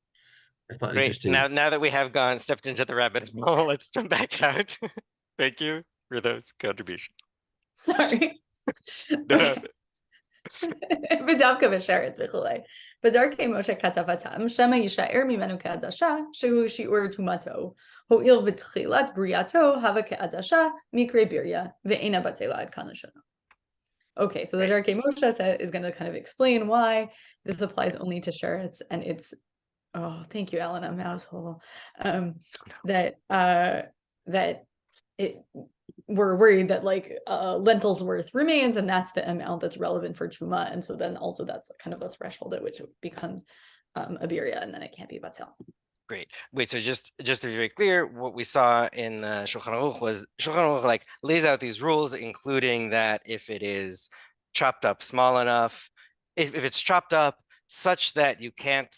I thought interesting. Now that we have stepped into the rabbit hole, let's jump back out. Thank you for those contributions. Sorry. No. ודווקא בשרץ וכולי. בדרכי משה כתבתם, שמא יישאר ממנו כעדשה, שהוא שיעור טומאתו. הואיל ותחילת בריאתו הווה כעדשה, מקרה ביריה, ואינה בטלה עד כאן לשנה. Okay, so the Darkei Moshe set is going to kind of explain why this applies only to sherets, and it's, oh, thank you, Alan, a mouse hole, that we're worried that lentils worth remains, and that's the amount that's relevant for Tuma, and so then also that's kind of a threshold at which it becomes a birya, and then it can't be batel. Great. Wait, so just to be very clear, what we saw in the Shulchan Aruch was Shulchan Aruch lays out these rules, including that if it is chopped up small enough, if it's chopped up such that you can't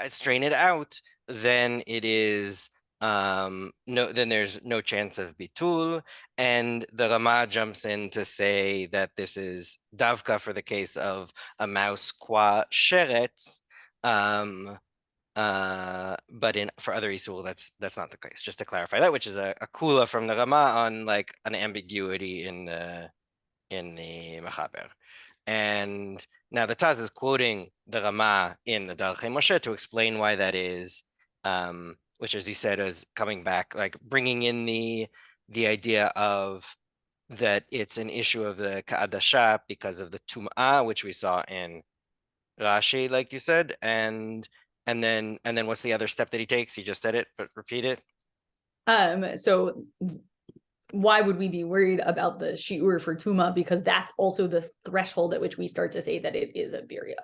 strain it out, then it is then there's no chance of bitul, and the Rama jumps in to say that this is davka for the case of a mouse qua sheretz, But for other isul, that's not the case. Just to clarify that, which is a kula from the Rama on like an ambiguity in the Mechaber. And now the Taz is quoting the Rama in the Darchei Moshe to explain why that is, which, as you said, is coming back, like bringing in the idea of that it's an issue of the Ka'adasha because of the Tum'ah, which we saw in Rashi, like you said, and then what's the other step that he takes? He just said it, but repeat it. So why would we be worried about the shiur for tuma? Because that's also the threshold at which we start to say that it is a birya.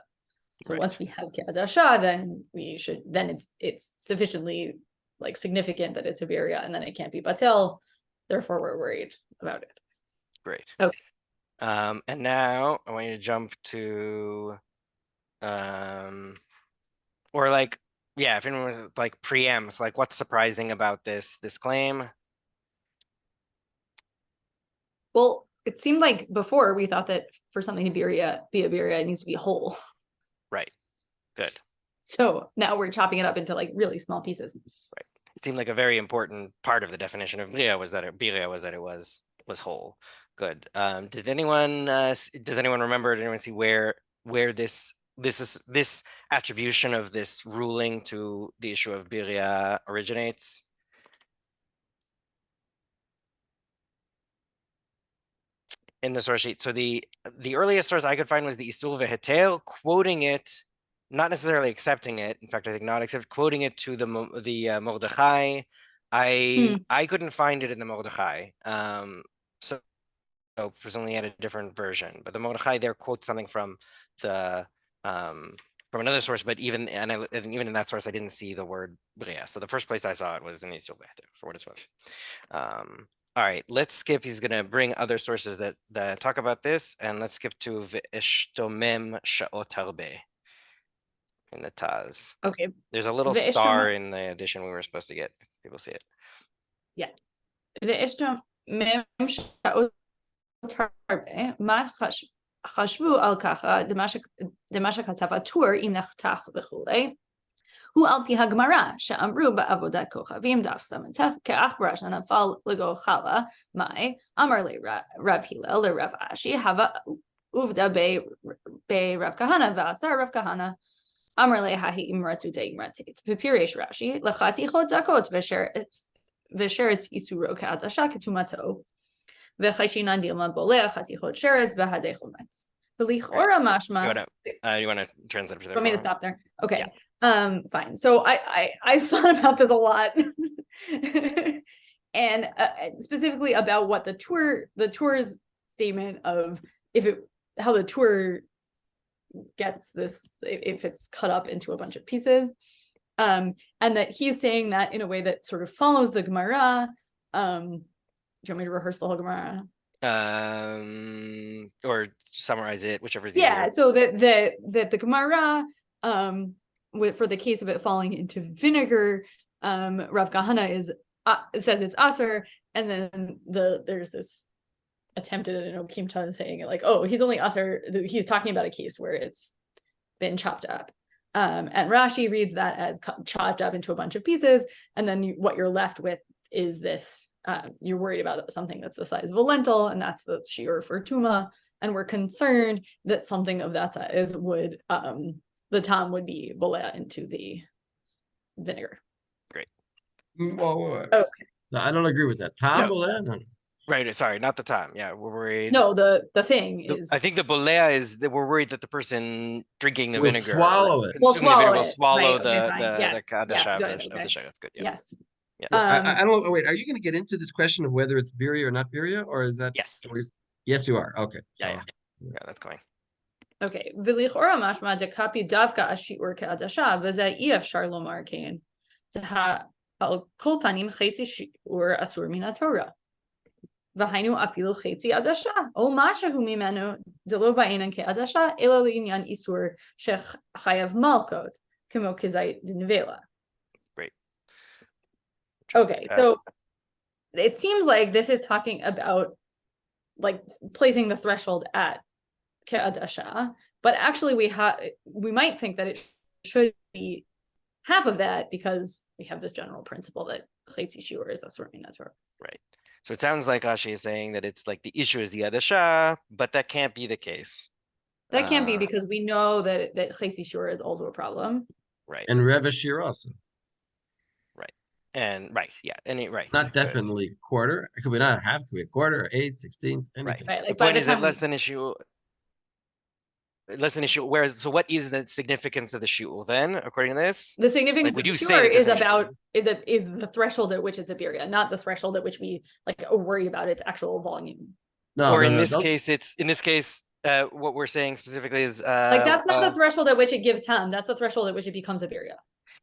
So once we have Ke'adasha, then it's sufficiently like significant that it's a birya, and then it can't be batel. Therefore, we're worried about it. Great. Okay. And now I want you to jump to or like, yeah, if anyone was like preempt, like what's surprising about this claim? Well, it seemed like before we thought that for something to be a birya, it needs to be whole. Right. Good. So now we're chopping it up into like really small pieces. Right. It seemed like a very important part of the definition of birya was that it was whole. Good. Does anyone remember? Did anyone see where this attribution of this ruling to the issue of birya originates? In the source sheet. So the earliest source I could find was the Isul Veheter, quoting it, not necessarily accepting it. In fact, I think not accept, quoting it to the Mordechai. I couldn't find it in the Mordechai. So presumably had a different version, but the Mordechai there quotes something from the from another source, but even in that source, I didn't see the word Bria. So the first place I saw it was in the Isul Veheter, for what it's worth. All right, let's skip. He's going to bring other sources that talk about this, and let's skip to Ve'eshtomem Sha'ot Harbe in the Taz. Okay. There's a little star in the edition we were supposed to get. People see it. Yeah. Ve'eshtomem Sha'ot Harbe, ma חשבו על ככה, דמה שכתב הטור אם נחתך וכולי, הוא על פי הגמרא, שאמרו בעבודת כוכבים דף ס"ט, כעכברא שנפל לגו חלה, מאי, אמר לי רב הלל לרב אשי, הווה עובדה ברב כהנא, ועשה רב כהנא, אמר לי ההיא אמרתותי אמרתית, ופירש רש"י, לחתיכות דקות ושרץ איסורו כעדשה כטומאתו, וחיישינן דילמה בולע חתיכות שרץ בהדי חומץ. ולכאורה משמע... You want to translate it? Want me to stop there? Okay. Yeah. Fine. So I thought about this a lot. And specifically about what the tour's statement of how the tour gets this, if it's cut up into a bunch of pieces. And that he's saying that in a way that sort of follows the Gemara. Do you want me to rehearse the whole Gemara? Or summarize it, whichever is easier. Yeah, so that the Gemara, for the case of it falling into vinegar, Rav Kahana says it's aser, and then there's this attempt at an Okimta saying it like, oh, he's only aser. He's talking about a case where it's been chopped up. And Rashi reads that as chopped up into a bunch of pieces, and then what you're left with is this. You're worried about something that's the size of a lentil, and that's the shiur for tuma, and we're concerned that something of that size would the tam would be bolea into the vinegar. Great. Whoa. Okay. No, I don't agree with that. Tam bolea? No. Right. Sorry, not the tam. Yeah, we're worried. No, the thing is. I think the bolea is that we're worried that the person drinking the will vinegar swallow it. Will swallow will swallow right, the kadasha of the okay. shayla. That's good. Yeah. Yes. Yeah. I don't know. Wait, are you going to get into this question of whether it's birya or not birya, or is that? Yes. Yes, you are. Okay. Yeah, that's going. Okay. ולכאורה משמע דקפי דווקא השיעור כעדשה, וזה אי אפשר לומר כן. על כל פנים חצי שיעור אסור מן התורה. והיינו אפילו חצי עדשה, או משהו ממנו דלא בעינן כעדשה, אלא לעניין איסור שחייב מלכות, כמו כזית דנבלה. Great. Okay, so it seems like this is talking about like placing the threshold at ke'adasha, but actually we might think that it should be half of that because we have this general principle that chetzi shiur is asur min haTorah. Right. So it sounds like Rashi is saying that it's like the issue is the adasha, but that can't be the case. That can't be because we know that chetzi shiur is also a problem. Right. And Revashir also. Right. And right. Yeah. Right. Not good. definitely quarter. It could be not a half, it could be a quarter, 8, 16, anything. Right. The Like by point the is that time less than issue. Whereas, so what is the significance of the shiur then, according to this? the significance we of do the say shiur that there's is an about is the threshold at which it's a birya, not the threshold at which we like worry about its actual volume. No, Or no, in no, this don't- case, what we're saying specifically is Like that's not the threshold at which it gives time. That's the threshold at which it becomes a birya.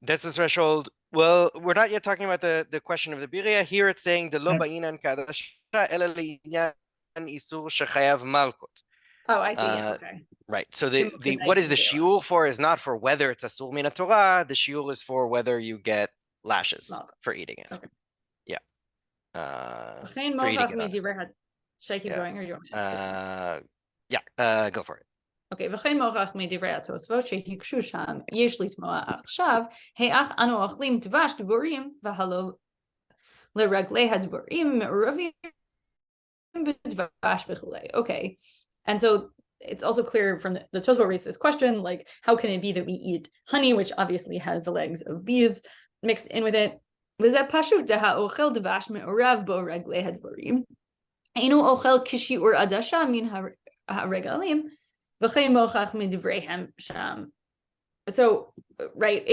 that's the threshold. Well, we're not yet talking about the question of the birya. Here it's saying the lo ba'inan kadasha ela li'inyan isur shechayav malkut. Oh, I see. Yeah, okay. Right. So Because the I what is can the do it. shiur for is not for whether it's asur min Torah. The shiur is for whether you get lashes Malkut. for eating it. Okay. Yeah. V'chein For eating mochach it on its midivrei had- Should I keep Yeah. going or do you want me to skip? Yeah. Go for it. Okay, וכן מוכח מדברי התוספות שהקשו שם, יש לתמוע עכשיו, היאך אנו אוכלים דבש דבורים, והלא לרגלי הדבורים מעורבים בדבש וכולי. Okay, and so it's also clear from the Tosfot raised this question, like, how can it be that we eat honey, which obviously has the legs of bees mixed in with it? וזה פשוט דהאוכל דבש מעורב בו רגלי הדבורים. אינו אוכל כשיעור עדשה מן הרגלים, וכן מוכח מדבריהם שם. So, right,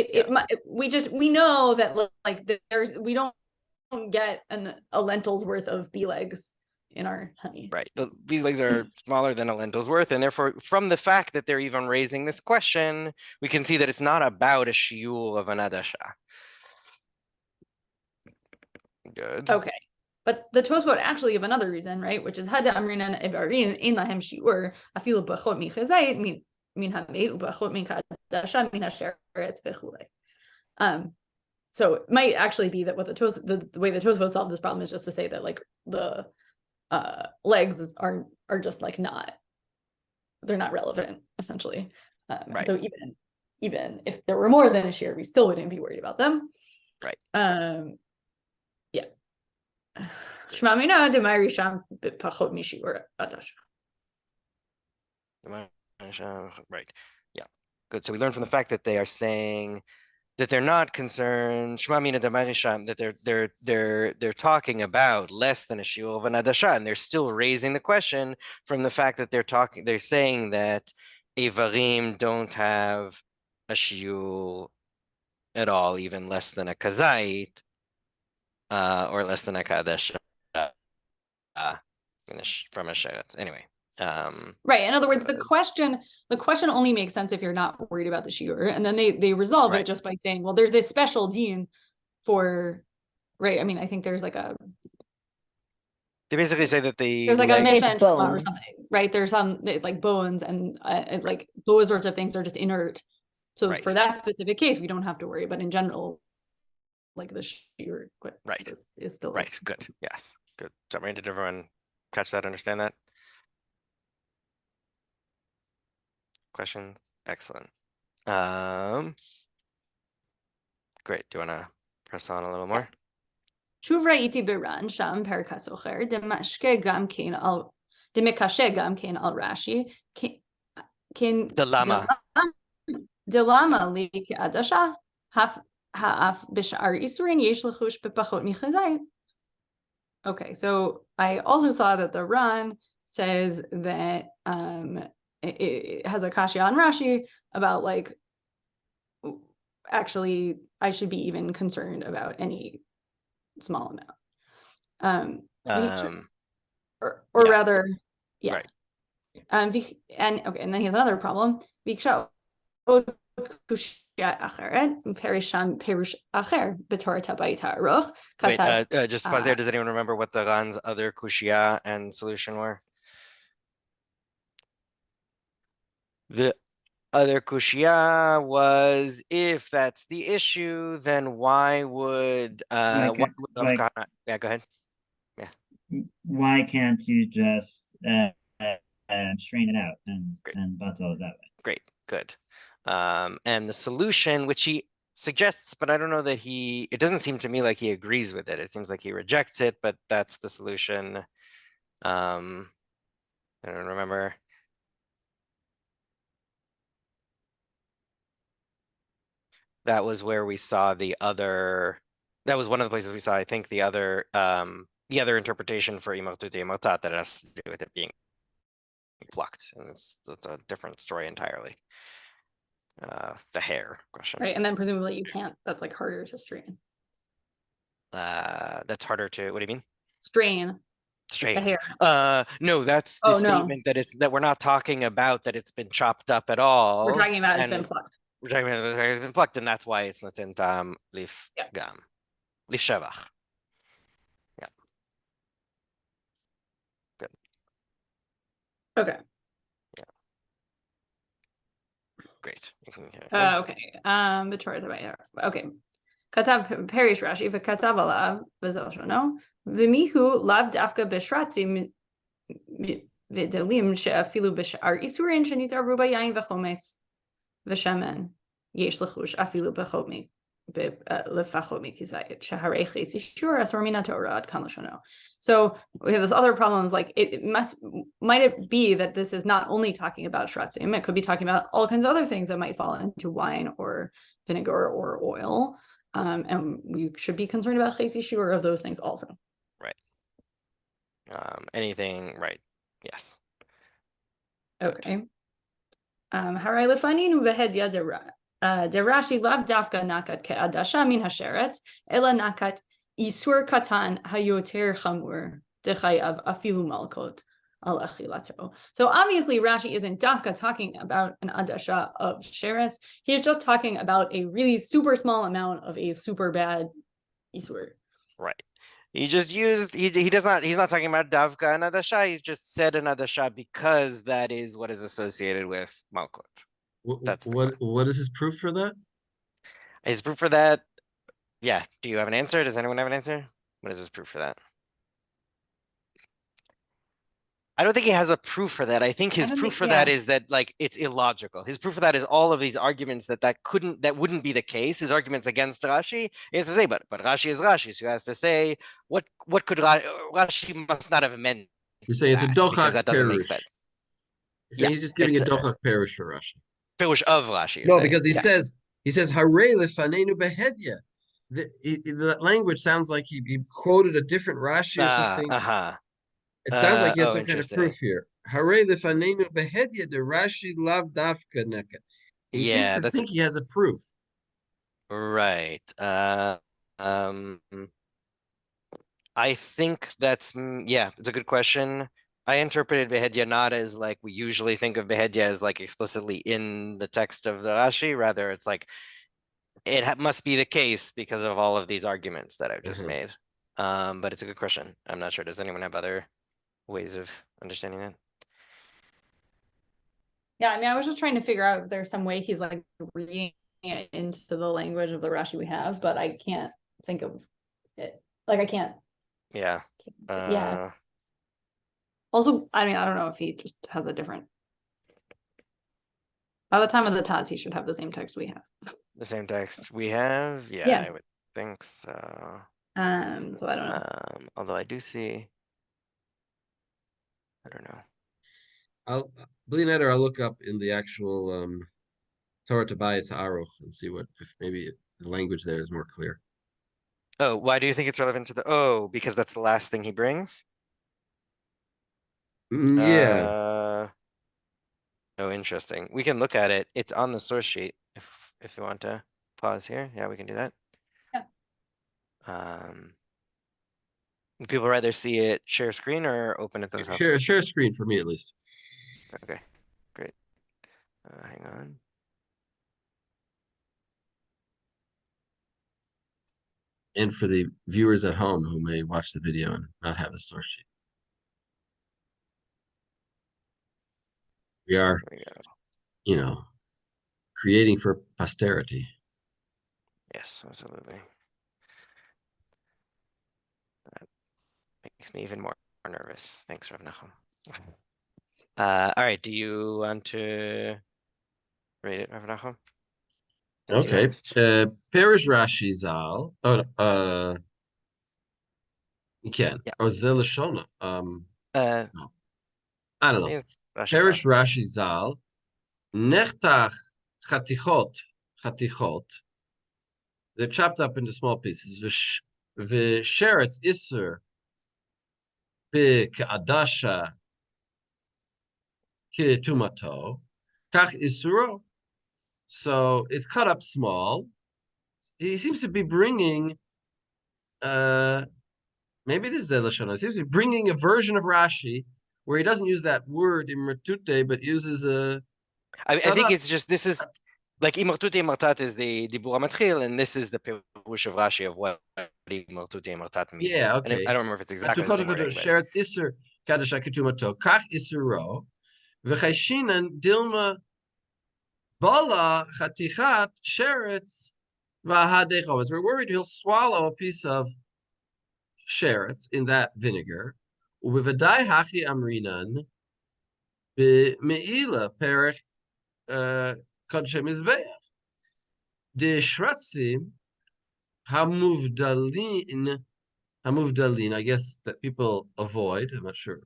we know that like we don't get a lentil's worth of bee legs in our honey. Right. These legs are smaller than a lentil's worth, and therefore, from the fact that they're even raising this question, we can see that it's not about a shiur of an adasha. Good. Okay. But the Tosfot actually give another reason, right? Which is Hada Amrinan Evarin in Lahem Shiur, Afilu Bachot Michazait, min Hamid, Bachot min Kadasha, min Hasheretz Bechule. So it might actually be that what the way the Tosfot solved this problem is just to say that like the legs are just like they're not relevant, essentially. Right. So even if there were more than a shear, we still wouldn't be worried about them. Right. Yeah. Shema mina demari sham pachot mishiur adasha. Right. Yeah. Good. So we learned from the fact that they are saying that they're not concerned. Shema mina demari sham, that they're talking about less than a shiur of an adasha, and they're still raising the question from the fact that they're saying that Evarim don't have a shiur at all, even less than a kazait, or less than a kadesha from a sheretz. Anyway. Right. In other words, the question only makes sense if you're not worried about the shiur, and then they resolve it just by saying, well, there's this special deen for, right? I mean, I think there's like they basically say that there's like a It's mishmash or something, right? There's some like bones and like those sorts of things are just inert. So for that specific case, we don't have to worry. But in general, like the shiur is still right. Good. Yes. Good. So, did everyone catch that? Understand that? Question? Excellent. Great. Do you want to press on a little more? שוב ראיתי בר"ן שם פרק הסוחר דמקשה גם כן על רש"י דלמה לי כעדשה האף בשאר איסורים יש לחוש בפחות מחזאי. Okay, so I also saw that the Ran says that it has a kasha on Rashi about like actually I should be even concerned about any small amount. Or rather, yeah. Right. And then he has another problem. Viksha perisham perish acher b'torah tabayit aruch. Wait, just pause there. Does anyone remember what the Ran's other kushia and solution were? The other kushia was, if that's the issue, then why would yeah, go ahead. Yeah. Why can't you just strain it out and bottle it that way? Great, good. And the solution, which he suggests, but I don't know that it doesn't seem to me like he agrees with it. It seems like he rejects it, but that's the solution. I don't remember. That was where we saw that was one of the places we saw, I think, the other interpretation for imartute imartat that has to do with it being plucked. And that's a different story entirely. The hair question. Right, and then presumably you can't, that's like harder to strain. That's harder to, what do you mean? Strain the Strain. hair. No, that's the Oh, no. statement that we're not talking about that it's been chopped up at all. We're talking about it's and been plucked. We're talking about that it's been plucked, and that's why it's not in leaf Yeah. gam. Leaf shevach. Yeah. Good. Okay. Great. You can Okay. B'Torah Tabayah. Okay. Katav Perish Rashi v'katav alav v'zel shono v'mihu lav dafka b'shratzi v'delim she'afilu b'shar isurin shenitzaru b'yayin v'chometz v'shemen yesh lechush afilu b'chomit lefachot mikizayit sheharei chesi shur asor min haTorah ad kan l'shono. So we have this other problem is like might it be that this is not only talking about shratzim, it could be talking about all kinds of other things that might fall into wine or vinegar or oil. And we should be concerned about chesi shur of those things also. Right. Anything, right. Yes. Okay. Haray lefaninu v'hedya derashi lav dafka nakat ke'adasha min hasheret ela nakat isur katan hayoter chamur dechayav afilu malkot al achilato. So obviously Rashi isn't dafka talking about an adasha of sheretz. He is just talking about a really super small amount of a super bad isur. Right. He just used he's not talking about davka and adasha. He's just said an adasha because that is what is associated with malkut. That's what is his proof for that? His proof for that. Yeah. Do you have an answer? Does anyone have an answer? What is his proof for that? I don't think he has a proof for that. I think his proof for that is that like it's illogical. His proof for that is all of these arguments that wouldn't be the case. His arguments against Rashi is to say, but Rashi is Rashi, so he has to say what could Rashi must not have meant. You say it's a dochak because that doesn't make perish. sense. Yeah, he's just giving a dochak perish for Rashi. Perish of Rashi. No, because he says Harei lefanenu behedya. The language sounds like he quoted a different Rashi or something. It sounds like he has some kind of proof here. Harei lefanenu behedya de Rashi lav dafka neka. He seems to think he has a proof. Right. I think that's it's a good question. I interpreted behedya not as like we usually think of behedya as like explicitly in the text of the Rashi. Rather, it's like it must be the case because of all of these arguments that I've just made. But it's a good question. I'm not sure. Does anyone have other ways of understanding that? Yeah, I mean, I was just trying to figure out if there's some way he's like reading it into the language of the Rashi we have, but I can't think of it. Like I can't. Yeah. Yeah. Also, I mean, I don't know if he just has a different. By the time of the Taz, he should have the same text we have. The same text we have? Yeah, I would think so. So I don't know. Although I do see. I don't know. I'll look up in the actual Torah Tobias Aruch and see if maybe the language there is more clear. Oh, why do you think it's relevant to the because that's the last thing he brings? Yeah. Oh, interesting. We can look at it. It's on the source sheet if you want to pause here. Yeah, we can do that. Yeah. Would people rather see it share screen or open it themselves? Share screen for me at least. Okay, great. Hang on. And for the viewers at home who may watch the video and not have the source sheet. We are, creating for posterity. Yes, absolutely. That makes me even more nervous. Thanks, Rav Nachum. All right, do you want to read it, Rav Nachum? Let's see what Okay. else is- Perish Rashi Zal. Oh, you can. Yeah. Or Zel Shona. Uh, I don't know. yes, Rashi Perish Zal. Rashi Zal. Nechtach Chatichot. Chatichot. They're chopped up into small pieces. V'sheretz Isser. B'ka'adasha. K'tumato. Kach Isuro. So it's cut up small. He seems to be bringing, maybe it is Zelashon. He seems to be bringing a version of Rashi where he doesn't use that word imratute, but uses a. I cut think up. it's just, this is, like, imartuti imartat is the dibur hamatchil, and this is the pirush of Rashi of what imartuti imartat means. Yeah, And okay. I don't remember if it's exactly the same wording, but Sheretz Isser Kadasha Ketumato. Kach Isuro. V'chayshinan Dilma Bala Chatichat Sheretz V'hadechom. We're worried he'll swallow a piece of sheretz in that vinegar. Ubivadai hachi amrinan b'meila perech kodshe mizbeach. The shratzim hamuvdalin. I guess that people avoid. I'm not sure.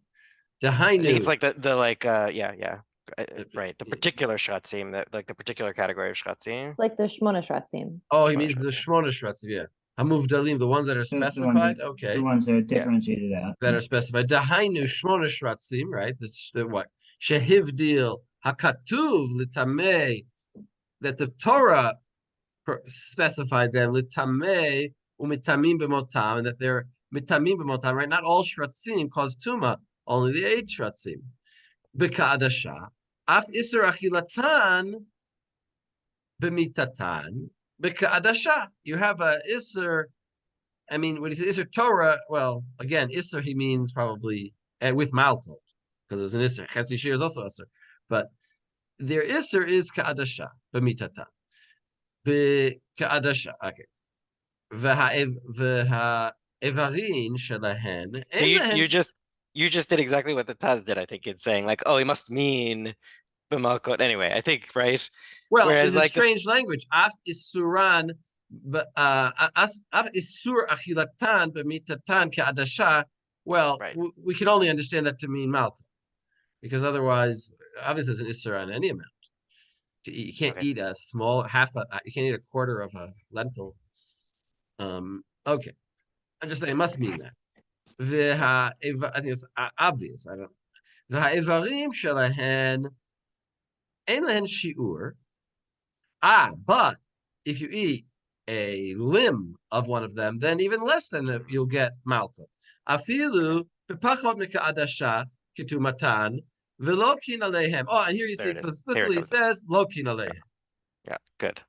The I think it's hainu. like the like right, the particular shatzim, that like the particular category of shatzim. It's like the Shmona Shratzim. Oh, he means the shmona shratzim. Yeah, hamuvdalim, the ones that are specified. Okay, The ones that are differentiated out. that are specified. Dahainu shmona shratzim, right? That's the what? Shehivdil hakatuv litamei, that the Torah specified them litamei umitamim b'motam, and that they're mitamim b'motam, right? Not all shratzim cause tuma, only the 8 shratzim. B'ka'adasha, af iser achilatan b'mitatan b'ka'adasha. You have a iser. I mean, when he says Isser Torah, well, again, Isser he means probably with Malkot, because there's an Isser. Chetzi Shir is also Isser. But their Isser is Ka'adasha, b'mitatan. Ka'adasha, okay. V'ha'evarin shelahen. So you just did exactly what the Taz did, I think, in saying like, oh, he must mean b'malkot. Anyway, I think, right? Well, Whereas, it's a like, strange language. Af Isuran, Af Isur Achilatan b'mitatan Ka'adasha. Well, Right. we can only understand that to mean Malkot, because otherwise, obviously, there's an Isser on any amount. You can't Okay. eat a small you can't eat a quarter of a lentil. Okay. I'm just saying it must mean that. I think it's obvious. I don't. V'ha'evarim shelahen ein lehen shi'ur. But if you eat a limb of one of them, then even less than you'll get malka. Afilu b'pachot mika'adasha ketumatan v'lo kin alehem. Oh, and here you see There it it is. explicitly Here it says lo kin alehem. Yeah, good.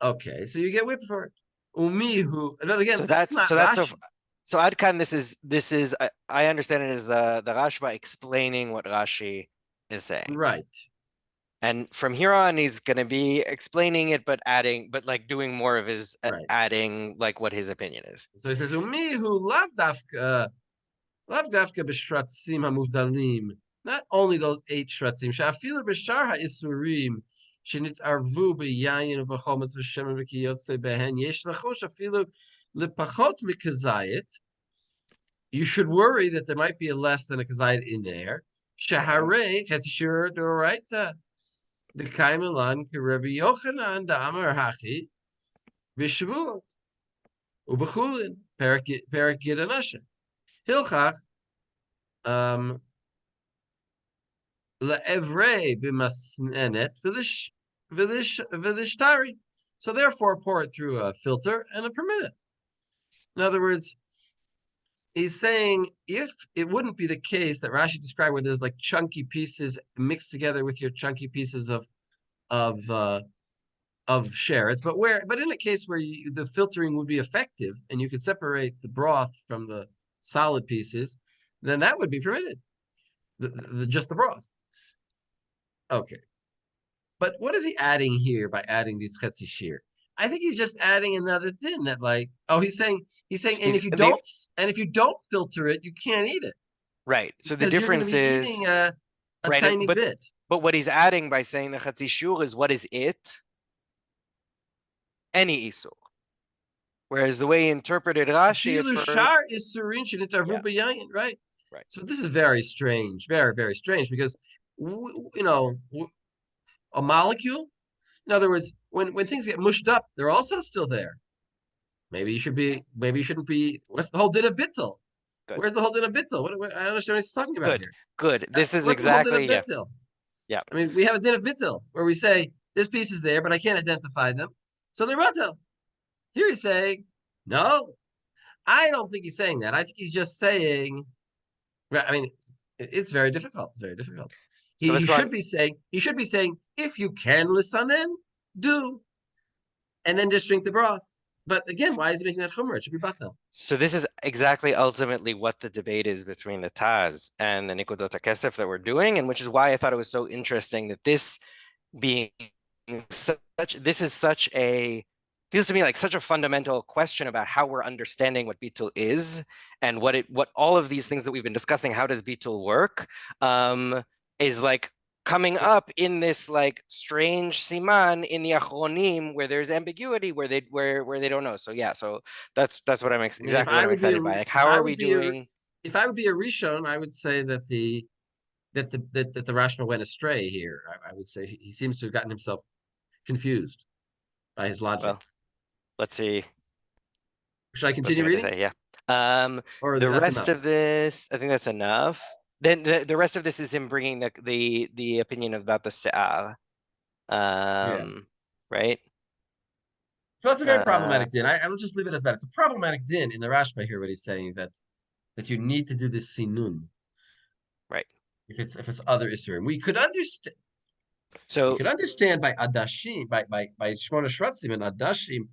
Okay, so you get whipped for it. Umihu. And then again, So this is not that's Rashi. so Adkan, this is I understand it as the Rashba explaining what Rashi is saying. Right. And from here on, he's going to be explaining it, but like doing more of his Right. adding like what his opinion is. So he says, Umihu lav dafka b'shratzim hamuvdalim. Not only those 8 shratzim, she'afilu b'shar ha'isurim, שנתערבו ביין ובחומץ ושמן וכיוצא בהן, יש לחוש אפילו לפחות מכזית. You should worry that there might be a less than a kazayit in there. Shaharei Katsishur Doraita. The Kaimelan Rabbi Yochanan Damar Hachi Bishvuot Ubachulin Parakid Anasha. Hilchach Le'evrei Bimasnenet Vilishtari. So therefore pour it through a filter and permit it. In other words, he's saying if it wouldn't be the case that Rashi described where there's like chunky pieces mixed together with your chunky pieces of sheretz, but in a case where the filtering would be effective and you could separate the broth from the solid pieces, then that would be permitted. Just the broth. Okay. But what is he adding here by adding these chetzi shir? I think he's just adding another thing that he's saying, and if you don't filter it, you can't eat it. Right. So the difference is eating a right, tiny bit. But what he's adding by saying the chetzi shur is what is it? any isur. Whereas the way he interpreted Rashi, Filu shar is syringe and intervu b'yayin, right? Right. So this is very strange, very, very strange, because a molecule, in other words, when things get mushed up, they're also still there. Maybe you shouldn't be. What's the whole din of bittul? Good. Where's the whole din of bittul? I don't understand what he's talking about here. Good. This is What's the whole din exactly of bittul? Yeah. I mean, we have a din of bittul where we say this piece is there, but I can't identify them, so they're batel. Here he's saying, no, I don't think he's saying that. I think he's just saying. I mean, it's very difficult. It's very difficult. So He should be saying. He should be saying, if you can lisanen, do, and then just drink the broth. But again, why is he making that chumrah? It should be batel. So this is exactly ultimately what the debate is between the Taz and the Nikodot HaKesef that we're doing, and which is why I thought it was so interesting that this being this is such a, feels to me like such a fundamental question about how we're understanding what Bitul is and what all of these things that we've been discussing, how does Bitul work, is like coming up in this like strange siman in the achronim where there's ambiguity, where they don't know. So yeah, so that's what I'm exactly what I'm excited by. Like, how are we doing? If I would be a Rishon, I would say that the Rashba went astray here. I would say he seems to have gotten himself confused by his logic. Well, let's see. Should I continue reading? Yeah. Or the rest enough? of this, I think that's enough. Then the rest of this is him bringing the opinion about the se'ar. Right? So that's a very problematic din. Let's just leave it as that. It's a problematic din in the Rashba here, what he's saying that you need to do this sinun. Right. If it's other Isurim. We could understand. So we could understand by Adashim, by Shmona Shratzim and Adashim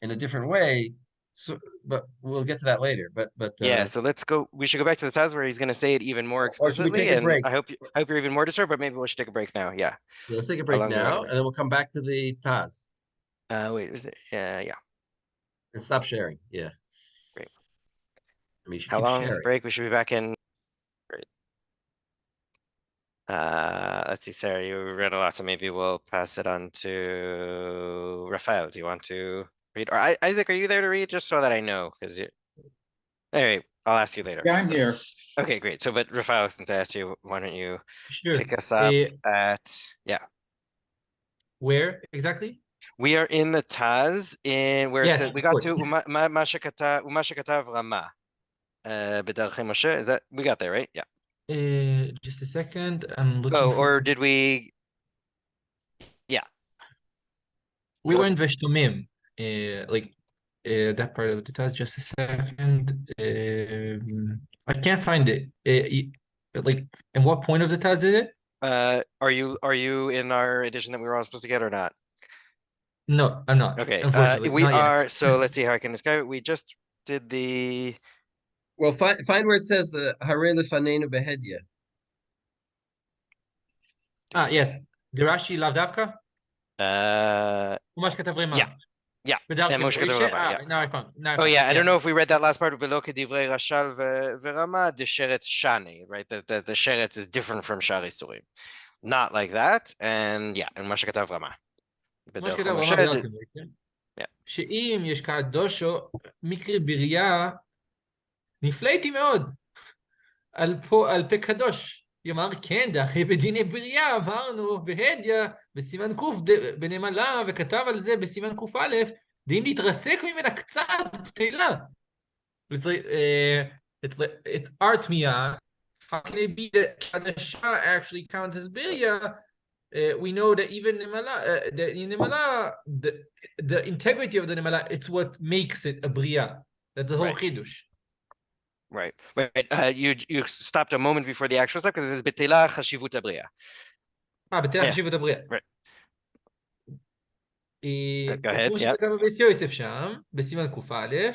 in a different way. So, but we'll get to that later. But yeah, so let's go. We should go back to the Taz where he's going to say it even more explicitly. Or should we take a break? I hope you're even more disturbed, but maybe we should take a break now. Yeah. Let's take a break now, and then we'll come back to the Taz. Wait, is it? Yeah. And stop sharing. Yeah. Great. I mean, you should How keep long sharing. break? We should be back in. Great. Let's see, Sarah, you read a lot, so maybe we'll pass it on to Raphael. Do you want to read? Or Isaac, are you there to read? Just so that I know, because you. Anyway, I'll ask you later. Yeah, I'm here. Okay, great. So, but Raphael, since I asked you, why don't you pick us up at where exactly? We are in the Taz in where it says we got to Uma Shekatav Rama. B'derechei Moshe. Is that we got there, right? Yeah. Just a second. I'm looking. Oh, or did we? Yeah. We were in Veshtomim. That part of the Taz. Just a second. I can't find it. In what point of the Taz is it? Are you in our edition that we were all supposed to get or not? No, I'm not. Okay. Unfortunately, we are. So let's see how I can describe it. We just did the. Well, find where it says Hare lefanenu behedya. Yes. The Rashi Lavdavka? Yeah. Now I found. Oh yeah, I don't know if we read that last part. Velo kedivrei Rashal veRama desheret shani, right? That the sheret is different from shari surim, not like that. And yeah, and Masha katav Rama. שאם יש קדושו מקרי בריאה נפלאתי מאוד על פה קדוש. יאמר כן, דאחי בדיני בריאה אמרנו בהדיא בסימן קוף בנמלה וכתב על זה בסימן קוף א' דאם להתרסק ממנה קצת בטלה. It's artmia. How can it be that קדשה actually counts as בריאה? We know that even Nemala, the integrity of the Nemala, it's what makes it a Bria. That's the whole Chidush. Right. You stopped a moment before the actual step because it says Betela Chashivut Bria. Betela Chashivut Bria. Right. Go ahead. Yeah. יוסף שם, בסימן ק"א,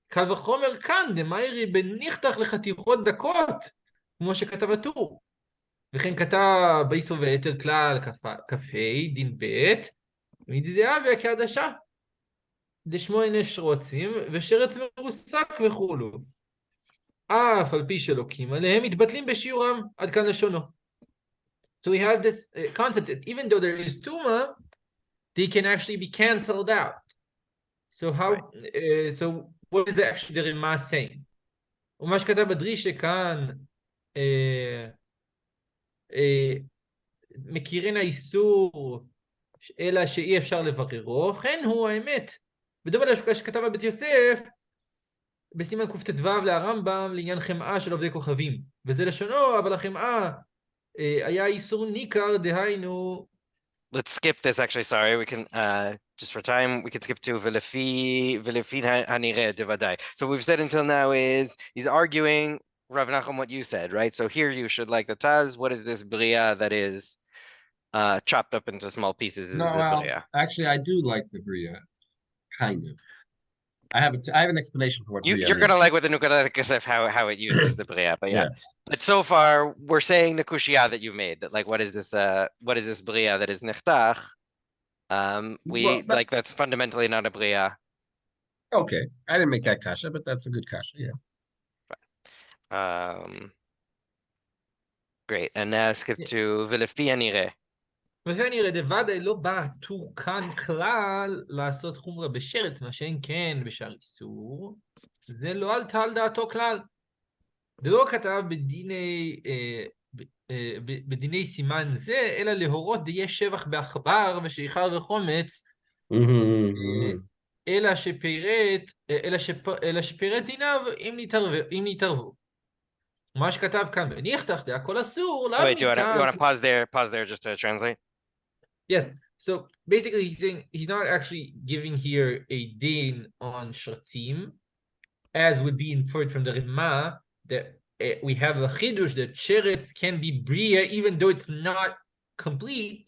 קל וחומר כאן, דמיירי בניחתך לחתיכות דקות, כמו שכתב הטור. וכן כתב באיסור ויתר כלל כ"ה דין ב' מדידיה והקדשה דשמונה שרוצים ושרץ מרוסק וכולו אף על פי שלוקים עליהם מתבטלים בשיעורם עד כאן לשונו. So we have this concept that even though there is tuma, they can actually be canceled out. So how, so what is actually the Rima saying? ומה שכתב בדרישה כאן, מכירין האיסור, אלא שאי אפשר לבררו, כן הוא האמת. בדומה לשקה שכתב בבית יוסף, בסימן קט"ו להרמב"ם, לעניין חמאה של עובדי כוכבים. וזה לשונו, אבל החמאה היה איסור ניכר, דהיינו... Let's skip this, actually, sorry, we can, just for time, we can skip to ולפי הנראה דוודאי. So what we've said until now is, he's arguing, Rav Nachum, what you said, right? So here you should like the Taz, what is this bria that is chopped up into small pieces? Is No, a well, bria? actually, I do like the bria, kind of. I have an explanation for what bria You're gonna means. like with the Nukadat Kesef how it uses the bria, but yeah. Yeah. But so far, we're saying the kushia that you made, that like what is this bria that is nechtach? Well, like that's fundamentally not a bria. Okay, I didn't make that kasha, but that's a good kasha, yeah. Great, and now skip to ולפי הנראה. ולפי נראה דוודאי לא בא הטור כאן כלל לעשות חומרה בשרץ, מה שאין כן בשאר איסור, זה לא עלתה על דעתו כלל. דלא כתב בדיני סימן זה, אלא להורות דיה שבח בעכבר ושיכר וחומץ, אלא שפירט דיניו אם נתערבו. מה שכתב כאן בניחתך דעה כל אסור, Wait, do you want to pause there just to translate? Yes, so basically he's saying he's not actually giving here a din on shratzim, as would be inferred from the Rima, that we have a chidush that sheretz can be bria even though it's not complete.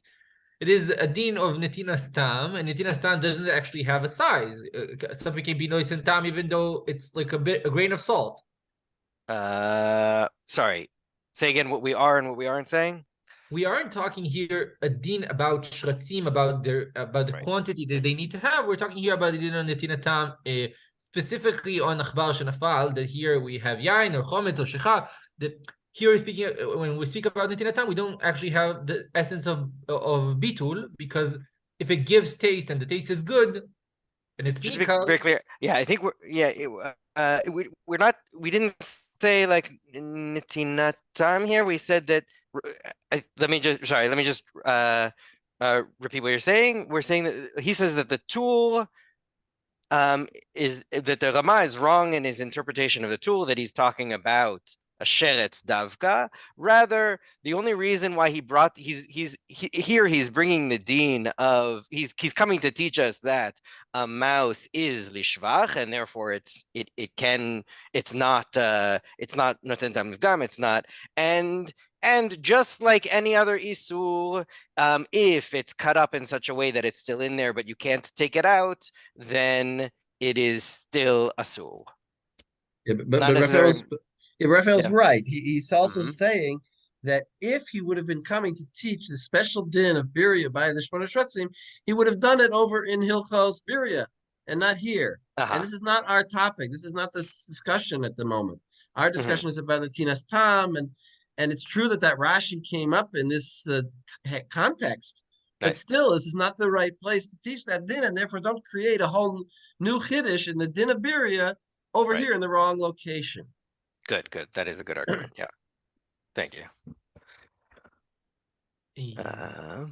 It is a din of netinas tam, and netinas tam doesn't actually have a size. Something can be noisen tam even though it's like a grain of salt. Sorry, say again what we are and what we aren't saying. We aren't talking here a din about shratzim, about the right. Quantity that they need to have. We're talking here about the din on netinatam, specifically on achbar shenafal. That here we have yain or chometz or shecha. That here speaking, when we speak about netinatam, we don't actually have the essence of bitul, because if it gives taste and the taste is good, and it's just to be very clear. Yeah, I think we're not. We didn't say like netinatam here. We said that. Let me just repeat what you're saying. We're saying that he says that the tool is that the Rama is wrong in his interpretation of the tool, that he's talking about a sheretz davka. Rather, the only reason why he's bringing the deen of he's coming to teach us that a mouse is lishvach, and therefore it's not noten tam, it's not and just like any other isur, if it's cut up in such a way that it's still in there, but you can't take it out, then it is still asur. Yeah, but Raphael's right. He's also saying that if he would have been coming to teach the special din of Birya by the Shmona Shratzim, he would have done it over in Hilchos Birya and not here. And this is not our topic. This is not this discussion at the moment. Our discussion is about the Tinas Tam, and it's true that Rashi came up in this context, but still, this is not the right place to teach that din, and therefore don't create a whole new chiddush in the din of Birya over here in the wrong location. Good. That is a good argument. Yeah. Thank you. Yeah.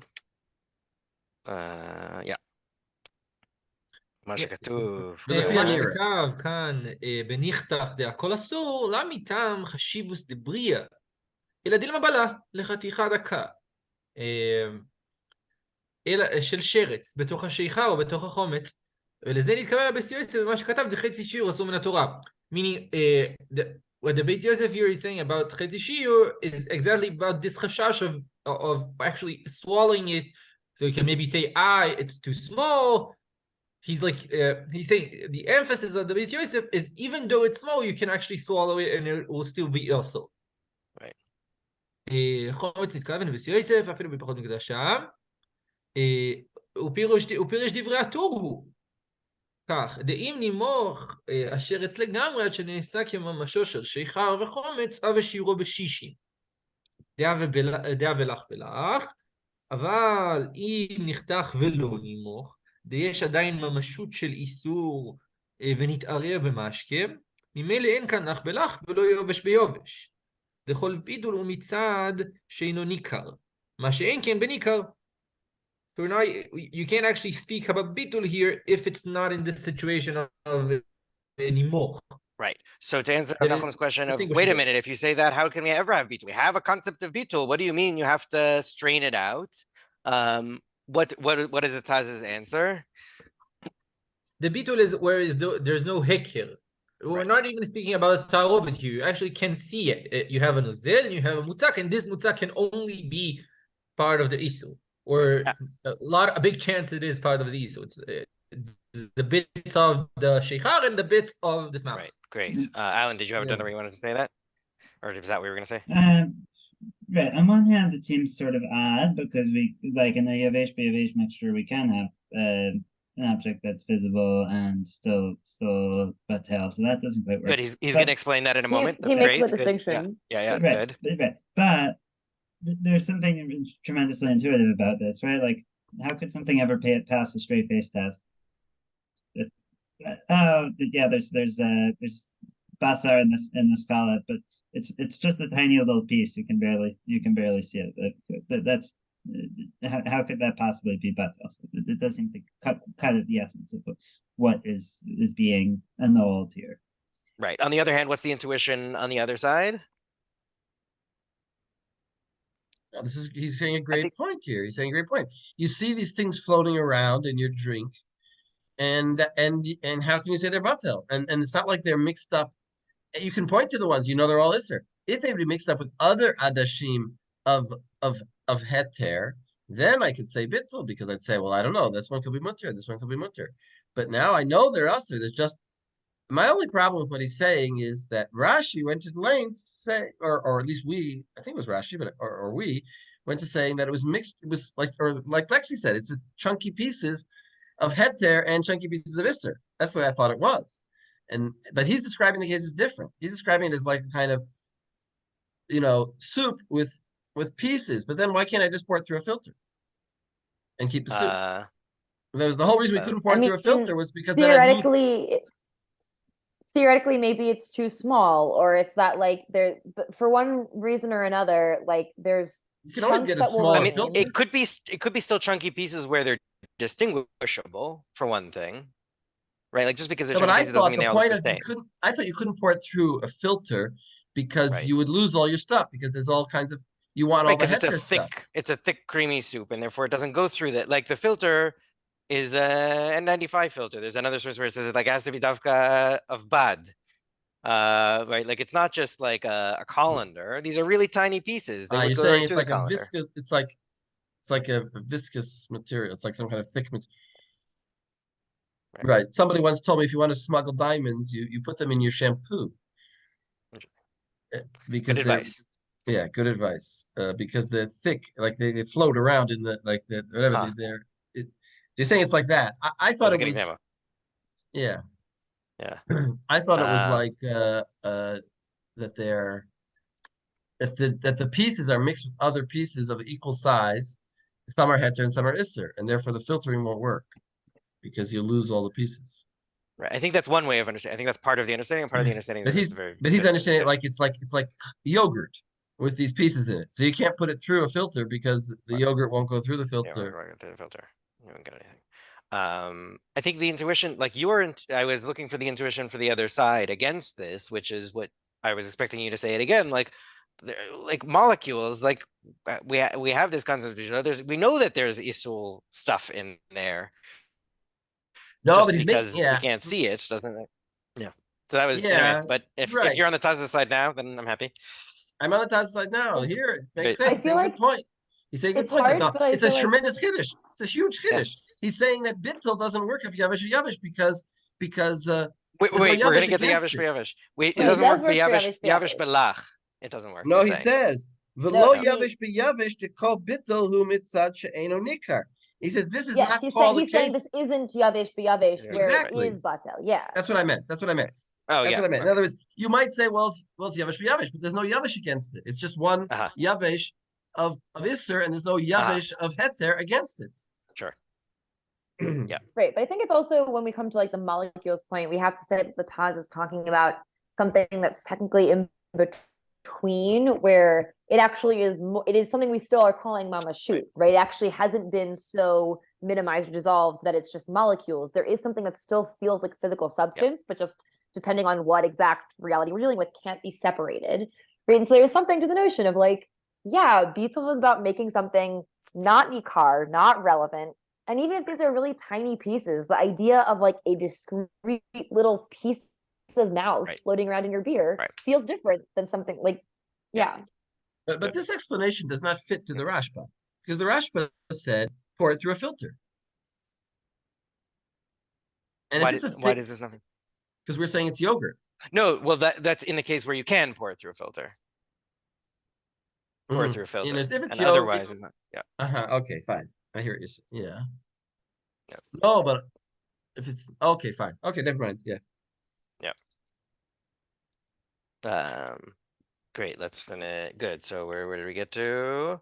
מה שכתוב. מה שכתב כאן בניחתך דהכל אסור, לא מטעם חשיבוס דבריה, אלא דילמה בלה לחתיכה דקה. אלא של שרץ, בתוך השיכה או בתוך החומץ. ולזה נתקבל בבית יוסף, מה שכתב דחצי שיעור אסור מן התורה. Meaning, what the Beit Yosef here is saying about Chetzi Shiur is exactly about this chashash of actually swallowing it. So you can maybe say, it's too small. He's like, he's saying the emphasis of the Beit Yosef is even though it's small, you can actually swallow it and it will still be also. Right. חומץ נתקבל בבית יוסף, אפילו בפחות מקדשה. ופירש דברי הטור הוא. כך, דאם נימוך אשר אצל לגמרי עד שנעשה כממשו של שיכר וחומץ, אב שיעורו בשישים. דעה ולך ולך, אבל אם נחתך ולא נימוך, ויש עדיין ממשות של איסור ונתערב במשקה, ממילא אין כאן אך בלח ולא יובש ביובש. דכל ביטול הוא מצד שאינו ניכר, מה שאין כן בניכר. So now you can't actually speak about bitul here if it's not in the situation of נימוך. Right. So to answer That is Nachum's question of, wait a distinguishable. minute, if you say that, how can we ever have bitul? We have a concept of bitul. What do you mean you have to strain it out? What is the Taz's answer? The bitul is where there's no hekir. We're Right. not even speaking about ta'arobet here. You actually can see it. You have a nozel and you have a mutzak, and this mutzak can only be part of the isu, or a big chance it is part of the isu. It's the bits of the sheikhar and the bits of the smach. Right. Great. Alan, did you have another way you wanted to say that? Or was that what you were going to say? Right. On one hand, it seems sort of odd because we, like in the Yavesh Yavesh mixture, we can have an object that's visible and still batel. So that doesn't quite work. Good. He's going to explain that in a moment. He That's makes great. the Good. distinction. Yeah. Right. Good. Right. But there's something tremendously intuitive about this, right? Like, how could something ever pass a straight face test? There's basar in this palette, but it's just a tiny little piece. You can barely see it. That's how could that possibly be batel? It does seem to cut at the essence of what is being annulled here. Right. On the other hand, what's the intuition on the other side? He's saying a great point here. He's saying a great point. You see these things floating around in your drink, and how can you say they're batel? And it's not like they're mixed up. You can point to the ones they're all iser. If they would be mixed up with other adashim of heter, then I could say bittul, because I'd say, well, I don't know, this one could be mutter, this one could be mutter. But now I know they're usher. There's just my only problem with what he's saying is that Rashi went to the lengths to say, or at least we, I think it was Rashi, but or we went to saying that it was mixed. It was like Lexi said, it's just chunky pieces of heter and chunky pieces of ister. That's the way I thought it was. But he's describing the case as different. He's describing it as like a kind of, soup with pieces. But then why can't I just pour it through a filter and keep the soup? That was the whole reason we couldn't pour it through a filter, was because theoretically maybe it's too small, or it's that like there, but for one reason or another, like there's you can always get a chunks that will smaller remain. filter. It could be still chunky pieces where they're distinguishable, for one thing. Right, like just because they're chunky pieces doesn't mean they all look the same. I thought you couldn't pour it through a filter because you would lose all your stuff, because there's all kinds of, you want all the heter stuff. It's a thick, creamy soup, and therefore it doesn't go through that. Like the filter is a N95 filter. There's another source where it says it has to be davka of bad. Right, like it's not just like a colander. These are really tiny pieces. They would go right through the colander. Viscous. It's like a viscous material. It's like some kind of thick material. Right. Somebody once told me, if you want to smuggle diamonds, you put them in your shampoo. Because good advice. Yeah, good advice. Because they're thick, like they float around in whatever they're. You're saying it's like that. I thought it was. Example. Yeah. Yeah. I thought it was like that the pieces are mixed with other pieces of equal size. Some are heter and some are isser, and therefore the filtering won't work, because you'll lose all the pieces. Right. I think that's one way of understanding. I think that's part of the understanding, and part of the understanding. But he's understanding it like it's like yogurt with these pieces in it. So you can't put it through a filter because the yogurt won't go through the filter. Yeah, through the filter. You won't get anything. I think the intuition, like I was looking for the intuition for the other side against this, which is what I was expecting you to say it again. Like molecules, like we have this concept of, we know that there's isul stuff in there. No, just but because we can't see it, doesn't it? Yeah. So that was anyway, but if you're on the Taz's side now, then I'm happy. I'm on the Taz's side now. Here, it makes sense. I feel like good point. He's saying good point. It's a tremendous chiddush. It's a huge chiddush. He's saying that bittul doesn't work if yavish because wait, we're gonna get to yavish b'yavish. Wait, it doesn't work yavish b'lach. It doesn't work. No, he says v'lo yavish b'yavish to call bittul hu mitzad she'eno nikar. He says this is not called the case. He's saying this isn't yavish b'yavish where it is batel. Yeah. That's what I meant. Oh, that's what I meant. In other words, you might say, well, it's yavish b'yavish, but there's no yavish against it. It's just one yavish of Isser and there's no Yavish of Heter against it. Sure. Right. But I think it's also when we come to like the molecules point, we have to say that the Taz is talking about something that's technically in between, where it actually is, it is something we still are calling mamashut, right? It actually hasn't been so minimized or dissolved that it's just molecules. There is something that still feels like physical substance, but just depending on what exact reality we're dealing with, can't be separated. Right. And so there's something to the notion of like, yeah, Beetle was about making something not nikar, not relevant. And even if these are really tiny pieces, the idea of like a discrete little piece of mouse floating around in your beer feels different than something like, But this explanation does not fit to the Rashba, because the Rashba said pour it through a filter. And Why, if it's a why does this nothing? Because we're saying it's yogurt. No, well that's in the case where you can pour it through a filter. Pour it through a filter. If it's and otherwise it's not. Okay, fine. I hear what you're saying. No, but if it's okay, fine. Okay, never mind. Great, let's finish. Good. So where did we get to?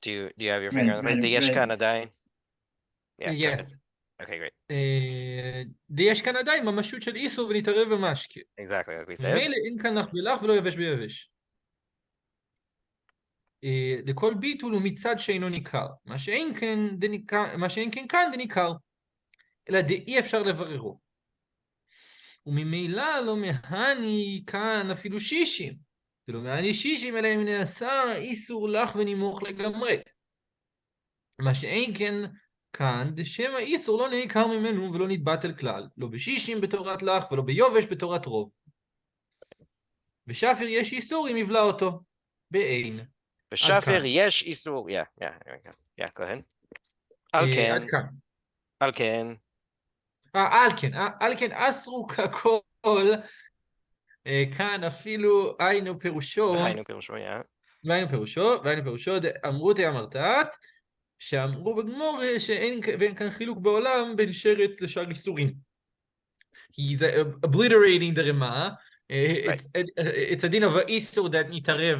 Do you have your finger on the place? Yesh Kanadai? Yeah. Yes. Okay, great. יש כאן עדיין ממשות של איסור ונתערב במשקה. Exactly like we said. ממילא אין כאן לך בלח ולא יבש ביבש. לכל ביטול הוא מצד שאינו ניכר. מה שאין כן כאן דניכר. אלא דאי אפשר לבררו. וממילא לא מהני כאן אפילו שישים. זה לא מהני שישים, אלא אם נעשה איסור לך ונימוך לגמרי. מה שאין כן כאן, דשם האיסור לא נעקר ממנו ולא נתבטל כלל, לא בשישים בתורת לך ולא ביובש בתורת רוב. ושפר יש איסור אם יבלע אותו, באין. בשפר יש איסור, go ahead. על כן. על כן אסרו ככל, כאן אפילו היינו פירושו, אמרו אמרתת, שאמרו בגמור ואין כאן חילוק בעולם בין שרץ לשאר איסורים. He's obliterating the Rema. It's a din of איסור that נתערב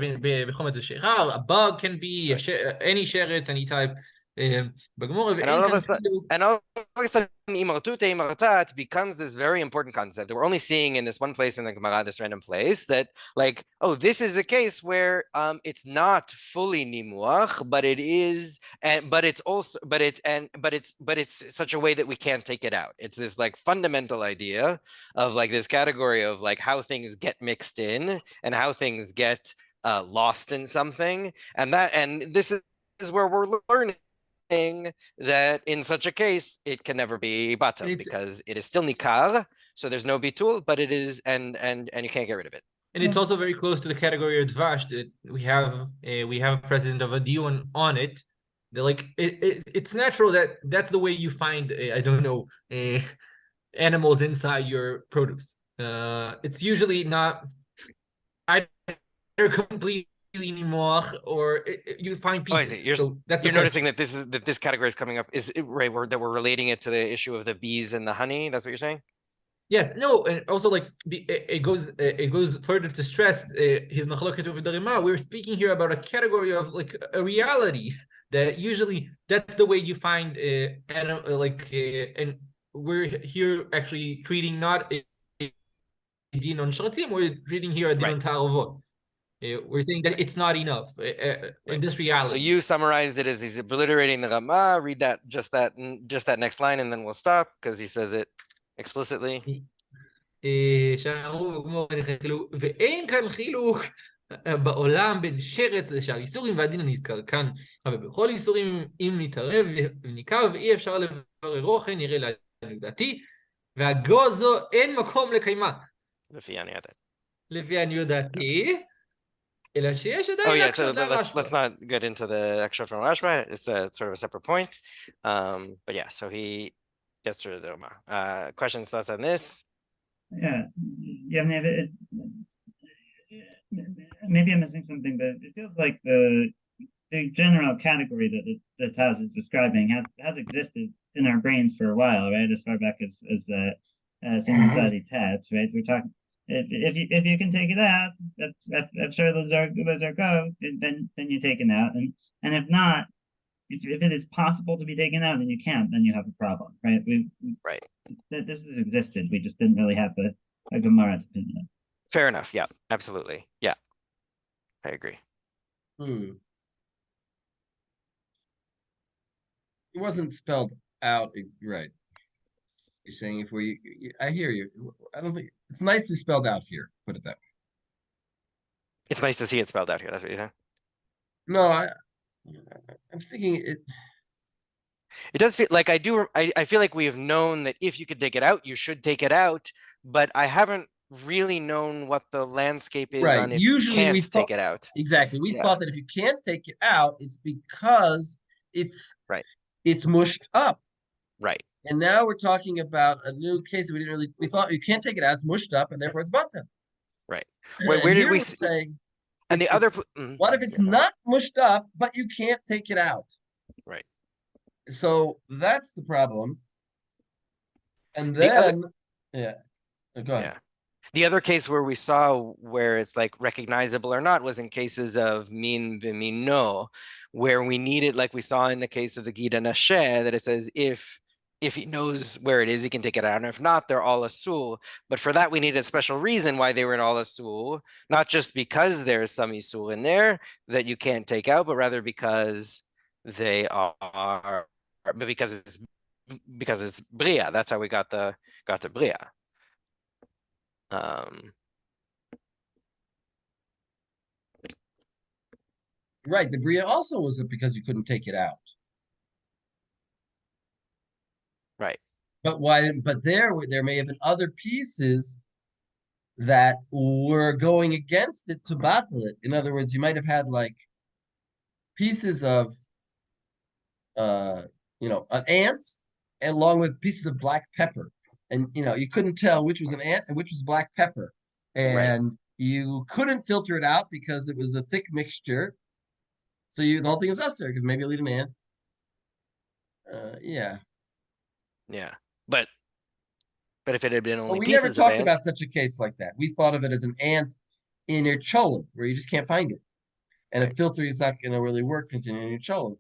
בחומץ ושחר. A bug can be any שרץ, any type. And all of a sudden, imartute imartat becomes this very important concept that we're only seeing in this one place in the Gemara, this random place, that like, oh, this is the case where it's not fully nimuach, but it is, but it's such a way that we can't take it out. It's this like fundamental idea of like this category of like how things get mixed in and how things get lost in something, and this is where we're learning that in such a case it can never be batal because it is still nikar, so there's no bitul, but it is and you can't get rid of it. And it's also very close to the category of dvash that we have a president of a dion on it. They're like it's natural that's the way you find animals inside your produce. It's usually not either completely anymore, or you find pieces. You're noticing that this category is coming up is right that we're relating it to the issue of the bees and the honey. That's what you're saying? Yes. No, and also like it goes further to stress his machloket over the Rema. We're speaking here about a category of like a reality that usually that's the way you find and we're here actually treating not a din on shratzim, we're treating here a din on taravot. We're saying that it's not enough in this reality. So you summarized it as he's obliterating the Rama. Read that just that next line, and then we'll stop because he says it explicitly. ואין כאן חילוק בעולם בין שרץ לשאר איסורים והדין הנזכר כאן, אבל בכל איסורים אם נתערב וניכר ואי אפשר לבררו כן נראה לעניות דעתי, והגוזו אין מקום לקיימה. לפי עניות דעתי. Oh yeah, so let's not get into the extra from Rashba. It's a sort of a separate point. But yeah, so he gets rid of the Rama. Questions, thoughts on this? Yeah, Yavni, maybe I'm missing something, but it feels like the general category that the Taz is describing has existed in our brains for a while, right? As far back as Simon Zadi Tat, right? We're talking if you can take it out, if sure those are go, then you take it out, and if not, if it is possible to be taken out, then you can't. Then you have a problem, right? Right. This has existed. We just didn't really have a Gemara to pin it. Fair enough. Yeah, absolutely. Yeah, I agree. It wasn't spelled out right. You're saying if I hear you. I don't think it's nicely spelled out here. Put it that way. It's nice to see it spelled out here. That's what you think? No, I'm thinking it. It does feel like I feel like we have known that if you could take it out, you should take it out, but I haven't really known what the landscape is Right. on if Usually you we can't take it out. Exactly. We Yeah. thought that if you can't take it out, it's because it's Right. It's mushed up. Right. And now we're talking about a new case that we thought you can't take it out, it's mushed up, and therefore it's button. Right. Where did we say? And the other What if it's not mushed up, but you can't take it out? Right. So that's the problem. And then, go ahead. Yeah. The other case where we saw where it's like recognizable or not was in cases of min v'mino, where we needed, like we saw in the case of the Gida Nashe, that it says if he knows where it is, he can take it out. And if not, they're all asul. But for that, we need a special reason why they were in all asul, not just because there's some isul in there that you can't take out, but rather because they are, because it's bria. That's how we got the bria. Right, the bria also was because you couldn't take it out. Right. But why? But there may have been other pieces that were going against it to battle it. In other words, you might have had like pieces of, an ants, along with pieces of black pepper, and you couldn't tell which was an ant and which was black pepper, and you couldn't filter it out because it was a thick mixture. So the whole thing is necessary because maybe you'll eat an ant. Yeah. Yeah, but if it had been only we pieces never talked of about such a case like that. We thought of it as an ant in your cholent, where you just can't find it, and a filter is not going to really work because in your cholent.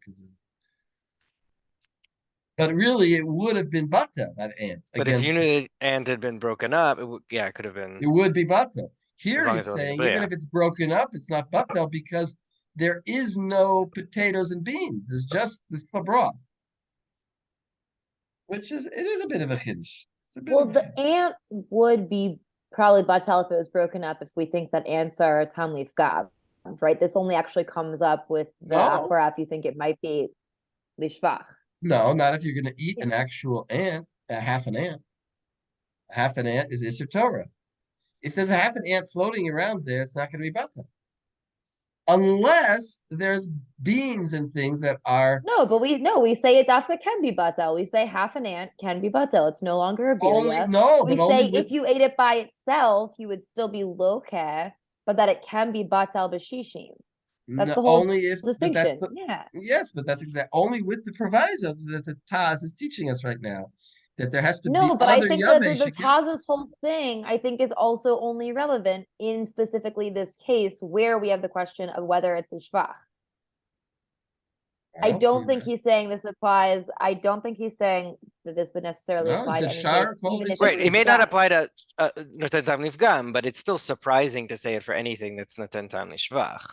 But really, it would have been bata, that ant. But if you knew the ant had been broken up, it could have been. It would be bata. Here long he's as it wasn't saying bria. even if it's broken up, it's not bata because there is no potatoes and beans. It's just the broth. Which is a bit of a chiddush. Well, the ant would be probably batal if it was broken up. If we think that ants are a tamlif gab, right? This only actually comes up with the akbara if you think it might be lishvach. No, not if you're going to eat an actual ant, half an ant. Half an ant is Isser Torah. If there's a half an ant floating around there, it's not going to be bata. Unless there's beans and things that are we say it dafka can be batel. We say half an ant can be batel. It's no longer a birya. We say if you ate it by itself, you would still be lokeh, but that it can be batel b'shishim. That's the whole distinction. Yes, but that's only with the proviso that the Taz is teaching us right now. That there has to be but I think that the against... Taz's whole thing, I think, is also only relevant in specifically this case where we have the question of whether it's the shvach. I don't think he's saying this applies. I don't think he's saying that this would necessarily apply to any case. Right, it may not apply to Noten Tam Nifgam, but it's still surprising to say it for anything that's Noten Tam Nishvach.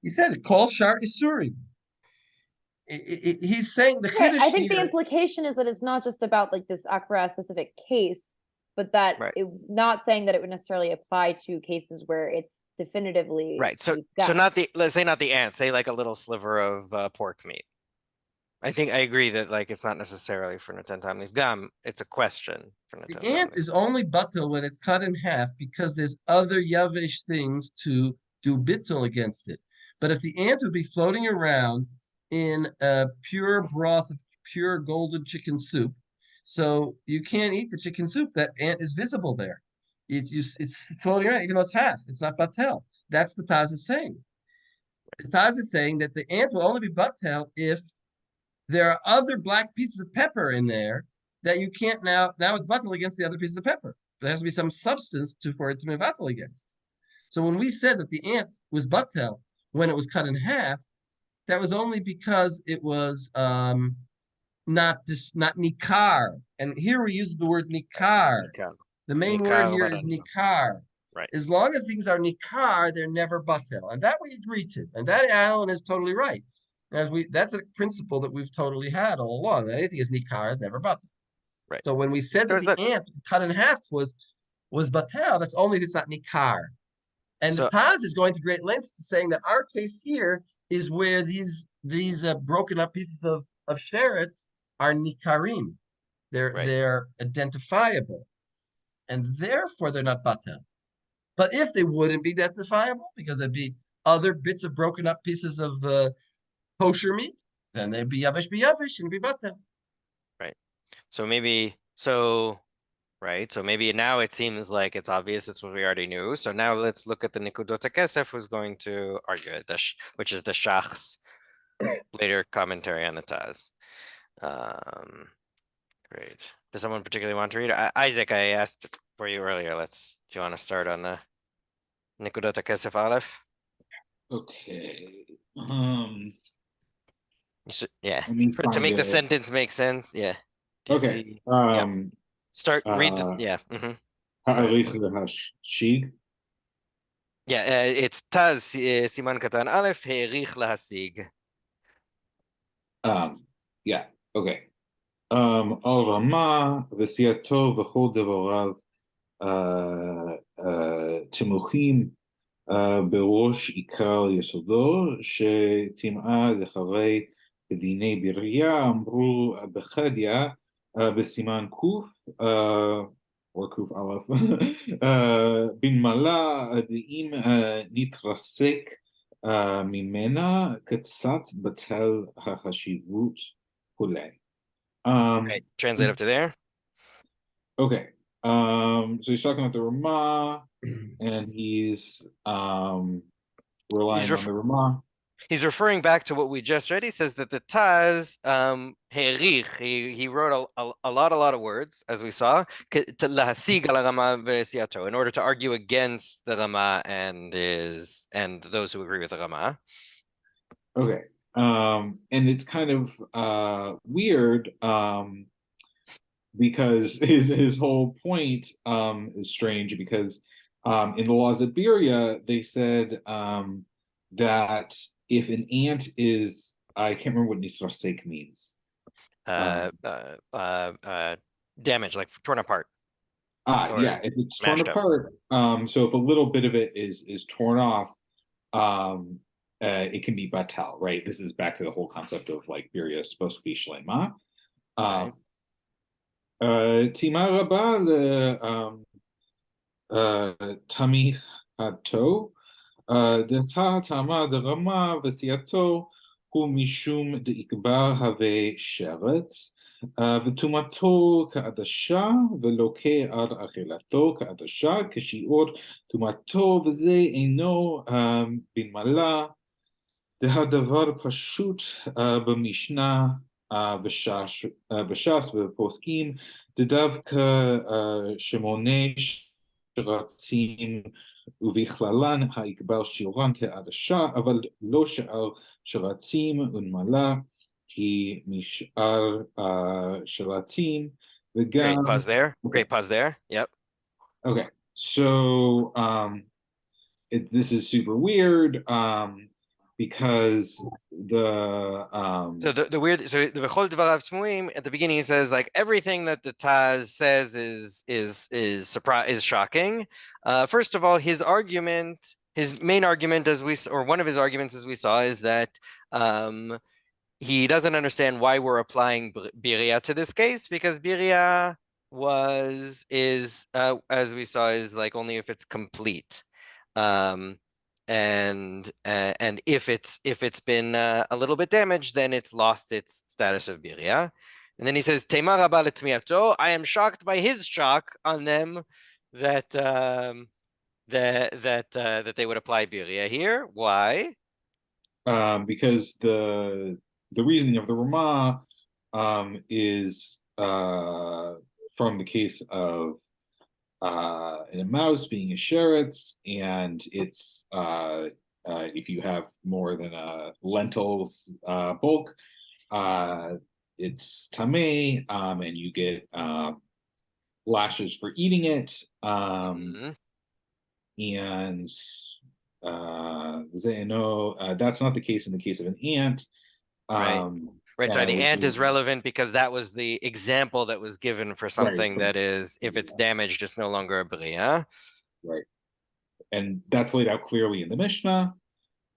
He said it, Kol Shar Isuri. He's saying the Chiddush I think the implication is that it's not just about like this Akbara specific case, but that not saying that it would necessarily apply to cases where it's definitively right. So let's say not the ant, say like a little sliver of pork meat. I think I agree that like it's not necessarily for Noten Tam Nifgam. It's a question for Noten Tam Nifgam. The ant is only batel when it's cut in half because there's other yavish things to do bittul against it. But if the ant would be floating around in a pure broth of pure golden chicken soup, so you can't eat the chicken soup. That ant is visible there. It's floating around, even though it's half. It's not batel. That's the Taz is saying. The Taz is saying that the ant will only be batel if there are other black pieces of pepper in there that you can't now it's batel against the other pieces of pepper. there has to be some substance for it to mevatel against. So when we said that the ant was batel when it was cut in half, that was only because it was not nikar. And here we use the word nikar. Nikar. The main word Nikar here is barano. nikar. Right. As long as things are nikar, they're never batel. And that we agree to. And that Alan is totally right. That's a principle that we've totally had all along. That anything is nikar is never batel. Right. So when we said that There's the that. ant cut in half was batel, that's only if it's not nikar. And the So Taz is going to great lengths to saying that our case here is where these broken up pieces of sheretz are nikarim. right. They're identifiable, and therefore they're not batel. But if they wouldn't be identifiable, because there'd be other bits of broken up pieces of kosher meat, then they'd be yavish and be batel. Right. So maybe right. So maybe now it seems like it's obvious. It's what we already knew. So now let's look at the Nikudot HaKesef, who's going to argue it, which is the Shach's later commentary on the Taz. Great. Does someone particularly want to read? Isaac, I asked for you earlier. Do you want to start on the Nikudot HaKesef Aleph? Okay. Yeah. Let me To find make the it. sentence make sense. Yeah. Do you Okay. see? Read the, yeah. Ha'arich hashig. Yeah, it's Taz, Siman Katan Aleph, He'erich lahasig. Yeah, okay. Al Rama v'siyato v'chol devorav timuchim בראש עיקר יסודו, שטימאה לחרי בדיני בריאה, אמרו בחדיה, בסימן קוף, או קוף א', במעלה, דאם נתרסק ממנה, קצת בטל החשיבות כולי. Right, translate up to there. Okay, so he's talking about the Ramah, and he's relying on the Ramah. He's referring back to what we just read. He says that the Taz, he wrote a lot of words, as we saw, to lahasig al Rama v'siyato, in order to argue against the Rama and those who agree with the Rama. Okay, and it's kind of weird, because his whole point is strange, because in the laws of Beria, they said that if an ant is, I can't remember what nisrasek means. Damage, like torn apart. Yeah, if it's torn apart, so if a little bit of it is torn off, it can be batal, right? This is back to the whole concept of like Beria is supposed to be shlema. Tima rabba tamihato, דתה תמה דרמה וסייתו הוא משום דעיקבר הווה שרץ, וטומאתו כעדשה ולא כעד אכילתו כעדשה, כשיעור טומאתו וזה אינו במעלה. הדבר פשוט במשנה וש"ס ופוסקים, דווקא שמונה שרצים ובכללן העיקבר שיעורן כעדשה, אבל לא שאר שרצים ונמלה, כי משאר שרצים וגם... Great, pause there. Great, pause there. Yep. Okay, so this is super weird, because so the weird, so the V'chol Dvarav Tmuim at the beginning, he says like everything that the Taz says is surprise, is shocking. First of all, his main argument, or one of his arguments, as we saw, is that he doesn't understand why we're applying Biria to this case, because Biria is as we saw, is like only if it's complete. And if it's been a little bit damaged, then it's lost its status of Biria. And then he says, Tema rabba letmiato, I am shocked by his shock on them that they would apply Biria here. Why? Because the reasoning of the Ramah is from the case of and a mouse being a sheretz, and it's if you have more than a lentils bulk, it's tameh, and you get lashes for eating it. And that's not the case in the case of an ant. Right, sorry, the which ant is relevant because that was the example that was given for something Right. that is, if it's damaged, it's no longer a bria. Right. And that's laid out clearly in the Mishnah,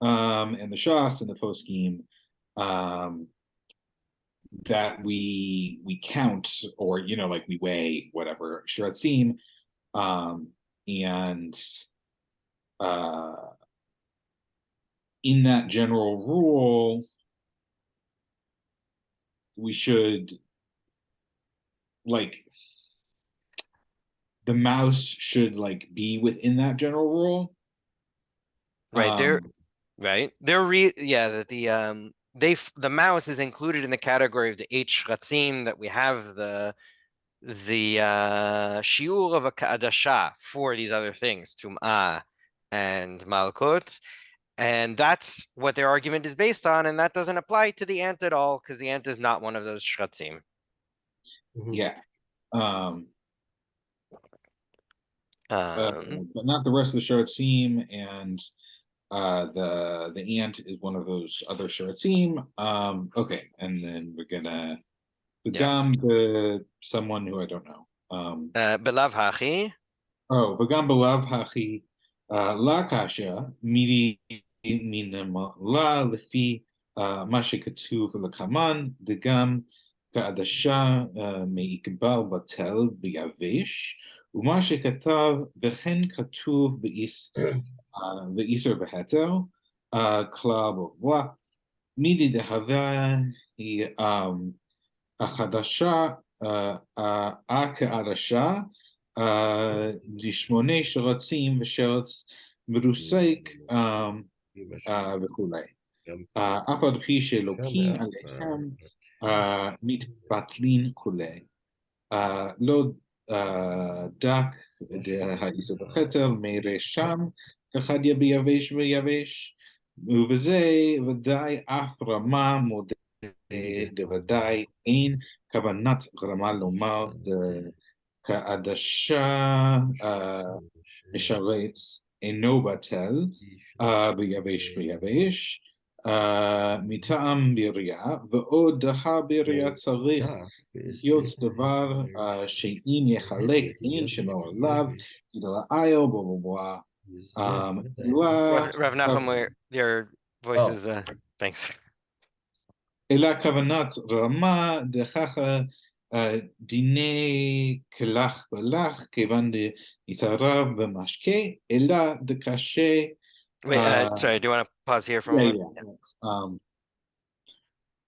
and the Shas and the poskim, that we count, or like we weigh whatever shiratzim, and in that general rule, we should, like, the mouse should be within that general rule. Right, that the mouse is included in the category of the 8 shratzim that we have the shiur of a ka'adasha for these other things, tum'ah and malkut, and that's what their argument is based on, and that doesn't apply to the ant at all because the ant is not one of those shratzim. Yeah. But not the rest of the shiratzim, and the ant is one of those other shiratzim. Okay, and then we're gonna v'gam to someone who I don't know. Belav hachi. Oh, v'gam belav hachi la kasha midi minamala lefi ma shekatuv lekaman degam ka'adasha meikbal batel biyavesh ומה שכתב וכן כתוב באיסר בהתר, כלל בבוא, מידי דהווה היא החדשה, כעדשה, לשמונה שרצים ושרץ מרוסק וכולי. אף על פי שלוקים עליכם מתבטלין כולי. לא דק האיסור בכתר מראה שם כחדיה ביבש ויבש, ובזה ודאי אף רמה מודה דוודאי אין כוונת רמה לומר כעדשה משרץ אינו בטל ביבש ויבש, מטעם בריאה, ועוד דהה בריאה צריך להיות דבר שאם יחלק אין שלו עליו, ידלעיל בבואה. Rav Nachum, your voice is, thanks. אלא כוונת רמה דכך דיני כלך בלך, כיוון דהתערב במשקה, אלא דקשה. Wait, sorry, do you want to pause here for a moment? Yeah.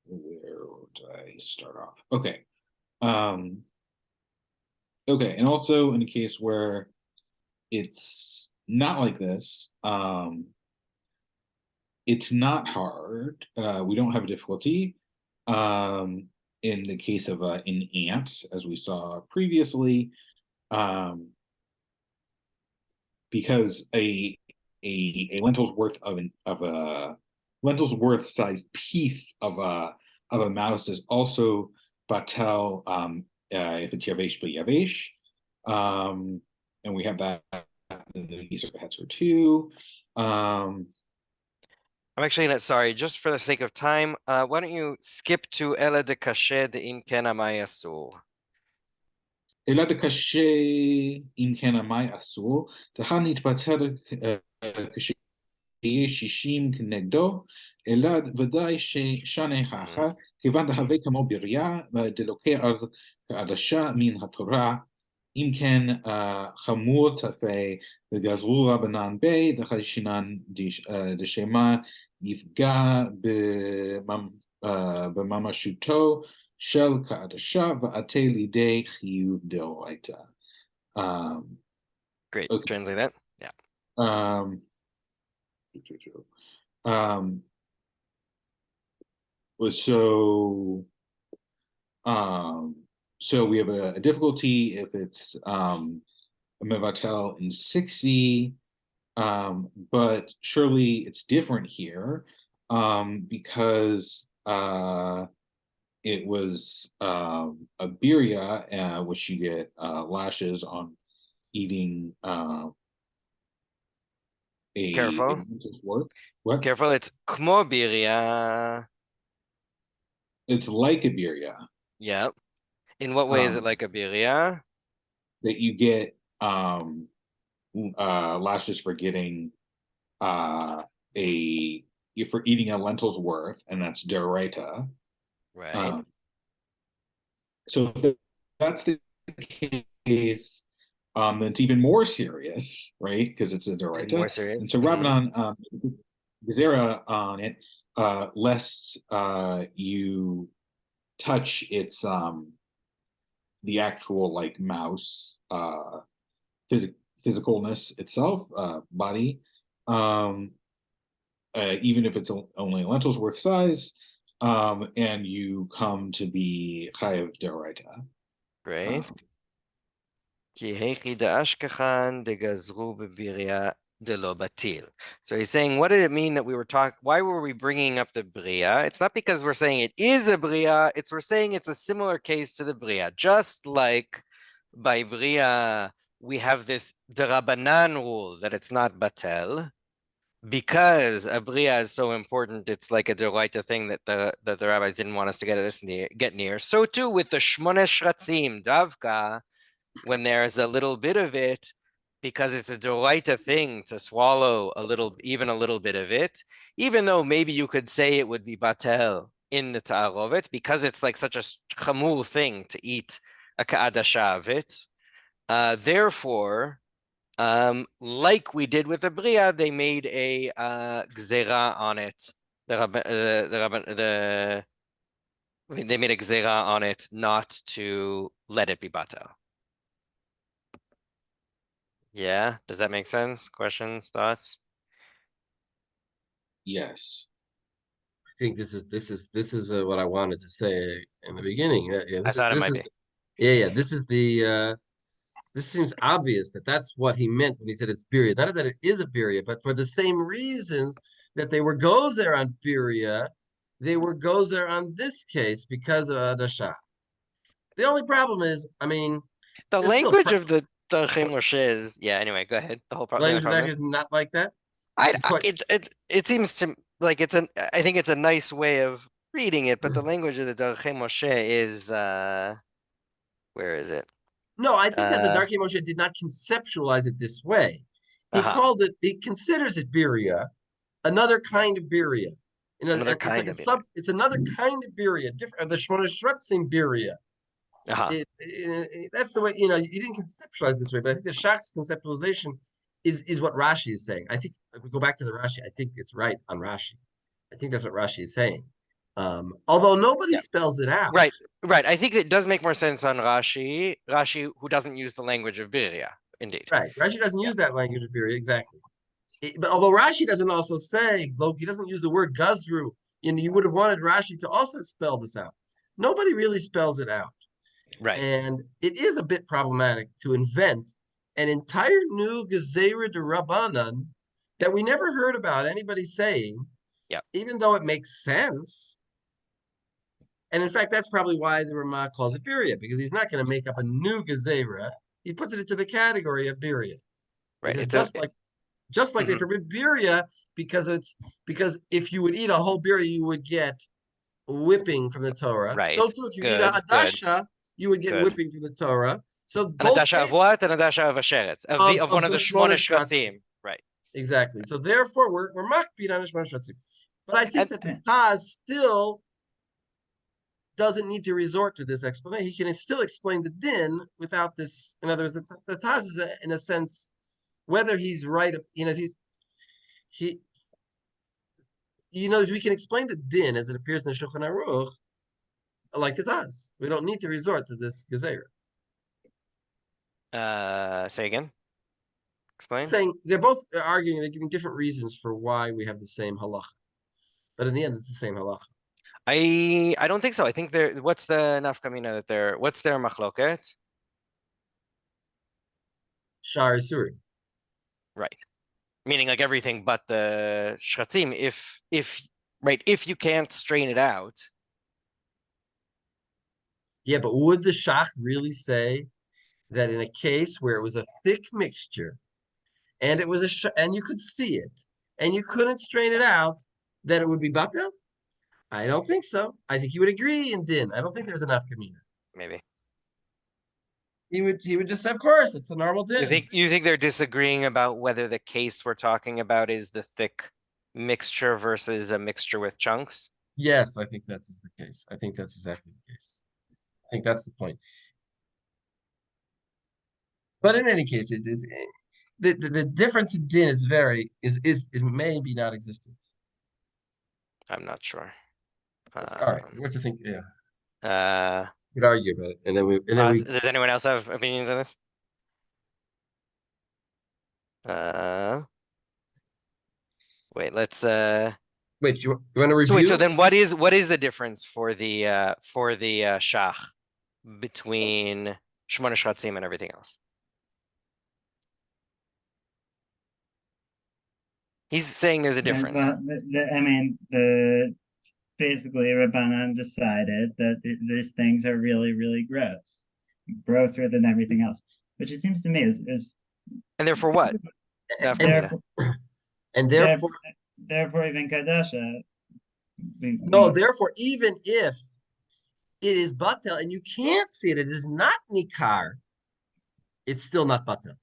Where would I start off? Okay. Okay, and also in a case where it's not like this, it's not hard. We don't have a difficulty. In the case of an ant, as we saw previously, because a lentil's worth of a lentil's worth sized piece of a mouse is also batel if it's yavesh but yavesh, and we have that in the Yisur Behetzer too. I'm actually gonna, sorry, just for the sake of time, why don't you skip to Ela de Kashe de Im Ken Amai Asur. אלא דקשה אם כן המאי אסור, דהה נתבטל כשיהיה 60 כנגדו, אלא ודאי ששנה האחר, כיוון דהווה כמו בריאה, דלוקה על העדשה מן התורה, אם כן חמור תפה וגזרו רבנן בי, דחיישינן דשמה יפגע בממשותו, של כעדשה ועתה לידי חיוב דאורייתא. Great, okay. Translate that. Yeah. So we have a difficulty if it's a mevatel in 60. But surely it's different here, because it was a birya, which you get lashes on eating a Careful. lentil's worth. What? Careful, it's kmo birya. It's like a birya Yep. In what way is it Um, like a birya? that you get lashes for getting a for eating a lentil's worth, and that's deraita. Right. So if that's the case, then it's even more serious, right? Because it's a Even deraita. more And serious. so Mhm. Rabbanan gezerah on it, lest you touch its the actual like mouse physicalness itself, body, even if it's only a lentil's worth size, and you come to be chayav deraita. Great. כי היכי דאשכחן דגזרו בביריה דלא בטיל. So he's saying, what did it mean that we were talking? Why were we bringing up the bria? It's not because we're saying it is a bria. It's we're saying it's a similar case to the bria. Just like by bria, we have this derabanan rule that it's not batel. Because a bria is so important, it's like a deraita thing that the rabbis didn't want us to get near. So too with the shmone shratzim davka, when there's a little bit of it, because it's a doraita thing to swallow even a little bit of it, even though maybe you could say it would be batel in the ta'arovet, because it's like such a chamur thing to eat a ka'adasha of it. Therefore, like we did with the bria, they made a gzera on it. They made a gzera on it not to let it be batel. Yeah, does that make sense? Questions, thoughts? Yes. I think this is what I wanted to say in the beginning. Yeah, I thought it might be. yeah. This seems obvious that that's what he meant when he said it's birya. Not that it is a birya, but for the same reasons that they were gozer on birya, they were gozer on this case because of adasha. The only problem is, I mean, The there's still language of the Darchei Moshe is, yeah, anyway, go ahead. The only language that problem is not like that. I Quite. it seems to like I think it's a nice way of reading it, but the language of the Darchei Moshe is where is it? No, I think that the Uh Darkei Moshe did not conceptualize it this way. uh-huh. He considers it birya, another kind of birya. You know, Another it's like kind of it. it's another kind of birya, different. The Shmona Shratzim birya. Uh-huh. That's the way, you know, you didn't conceptualize this way, but I think the Shach's conceptualization is what Rashi is saying. I think if we go back to the Rashi, I think it's right on Rashi. I think that's what Rashi is saying. Although nobody Yeah. spells it out. Right. I think it does make more sense on Rashi. Rashi, who doesn't use the language of Birya, indeed. Right. Rashi doesn't Yeah. use that language of birya, exactly. But although Rashi doesn't also say, he doesn't use the word gazru, and you would have wanted Rashi to also spell this out. Nobody really spells it out. Right. And it is a bit problematic to invent an entire new Gezerah de Rabbanan that we never heard about anybody saying, Yeah. even though it makes sense. And in fact, that's probably why the Ramah calls it birya, because he's not going to make up a new Gezerah. He puts it into the category of birya. He Right. says, It's a just like they mhm. forbid birya because if you would eat a whole birya, you would get whipping from the Torah. Right. So too, if you eat a Good. adasha, you would get Good. whipping from the Torah. So An both adasha of cases what? An adasha of a sheretz. Of one of the the Shmona Shmona Shratzim. Right. exactly. So therefore, we're makbid on the Shmona Shratzim. But I think And that the Taz still doesn't need to resort to this explanation. He can still explain the din without this. In other words, the Taz is in a sense whether he's right. You know, he. You know, we can explain the din as it appears in the Shulchan Aruch like the Taz. We don't need to resort to this Gezerah. say again. Explain. Saying they're both arguing, they're giving different reasons for why we have the same halacha, but in the end, it's the same halacha. I don't think so. I think what's the nafkamina that what's their machloket? Shar Suri. Right. Meaning like everything but the shratzim, if you can't strain it out. Yeah, but would the Shach really say that in a case where it was a thick mixture and it was and you could see it and you couldn't strain it out, that it would be batel? I don't think so. I think he would agree in din. I don't think there's enough kamina. Maybe. He would just say, of course, it's a normal din. You think they're disagreeing about whether the case we're talking about is the thick mixture versus a mixture with chunks? Yes, I think that's the case. I think that's exactly the case. I think that's the point. But in any case, it's the difference in din is maybe not existent. I'm not sure. All right, what do you think? Yeah, we could argue about it, and then does anyone else have opinions on this? Wait, let's wait. You want to review? So then what is the difference for the shach between Shmona Shratzim and everything else? He's saying there's a difference. I mean, basically Rabbanan decided that these things are really, really gross, grosser than everything else, which it seems to me is. And therefore what? And therefore even Kadasha. Therefore, even if it is batel and you can't see it, it is not nikar. It's still not batel.